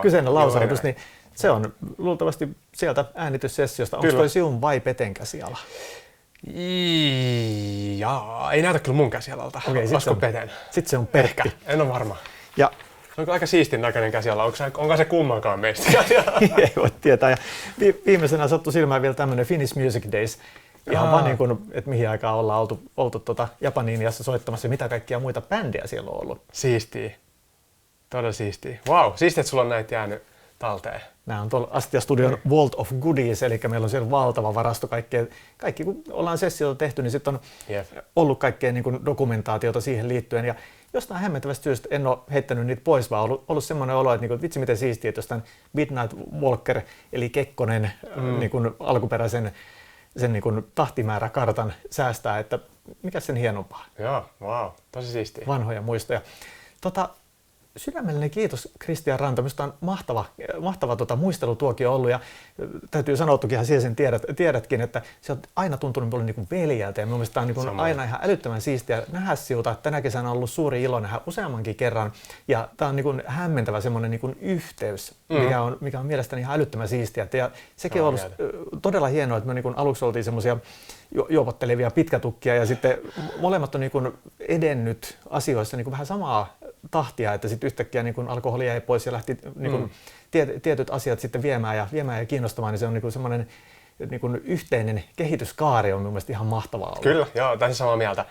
kyseinen lausahdus, niin se on luultavasti sieltä äänityssessiosta. Onko toi sinun vai Peten käsiala? Ei näytä kyllä mun käsialalta. Olisiko Peten? Sitten se on Pertti. Ehkä, en ole varma. Ja se on aika siistin näköinen käsiala. Onko se kummankaan meistä? Ei voi tietää. Ja viimeisenä sattui silmään vielä tämmöinen Finnish Music Days. Ihan vaan että mihin aikaan ollaan oltu Japaniiniassa soittamassa ja mitä kaikkia muita bändejä siellä on ollut. Siistiä. Todella siistiä. Wow, siistiä, että sulla on näitä jäänyt talteen. Nämä on tuolla Astia Studion Vault of Goodies, eli meillä on siellä valtava varasto kaikki kun ollaan sessiota tehty, niin sitten on ollut kaikkea dokumentaatiota siihen liittyen. Ja jostain hämmentävästä syystä en ole heittänyt niitä pois, vaan ollut semmoinen olo, että vitsi miten siistiä, että jos tämän Midnight Walker, eli Kekkonen, alkuperäisen sen tahtimääräkartan säästää, että mikä sen hienompaa. Joo, wow, tosi siistiä. Vanhoja muistoja. Sydämellinen kiitos Kristian Ranta. Minusta on mahtava muistelutuokio ollut ja täytyy sanoa, tokihan siellä sen tiedätkin, että se on aina tuntunut minulle veljältä ja mielestäni tämä on aina ihan älyttömän siistiä nähdä sinulta. Tänä kesänä on ollut suuri ilo nähdä useammankin kerran ja tämä on hämmentävä semmoinen yhteys, mikä on mielestäni ihan älyttömän siistiä. Ja sekin on ollut todella hienoa, että me aluksi oltiin semmoisia juopottelevia pitkätukkia ja sitten molemmat on edennyt asioissa vähän samaa tahtia, että sitten yhtäkkiä niin kun alkoholi jäi pois ja lähti niin kun tietyt asiat sitten viemään ja kiinnostamaan, niin se on niin kun semmoinen niin kun yhteinen kehityskaari on mun mielestä ihan mahtavaa olla. Kyllä, joo, täysin samaa mieltä.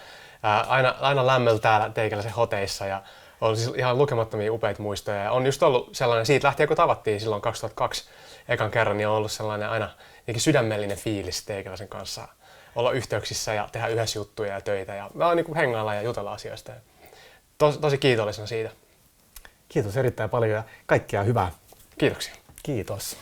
Aina lämmöllä täällä teikäläisen hoteissa ja on siis ihan lukemattomia upeita muistoja. Ja on just ollut sellainen, siitä lähtien kun tavattiin silloin 2002 ekan kerran, niin on ollut sellainen aina sydämellinen fiilis teikäläisen kanssa olla yhteyksissä ja tehdä yhdessä juttuja ja töitä ja niin hengailla ja jutella asioista. Tosi kiitollisena siitä. Kiitos erittäin paljon ja kaikkea hyvää. Kiitoksia. Kiitos.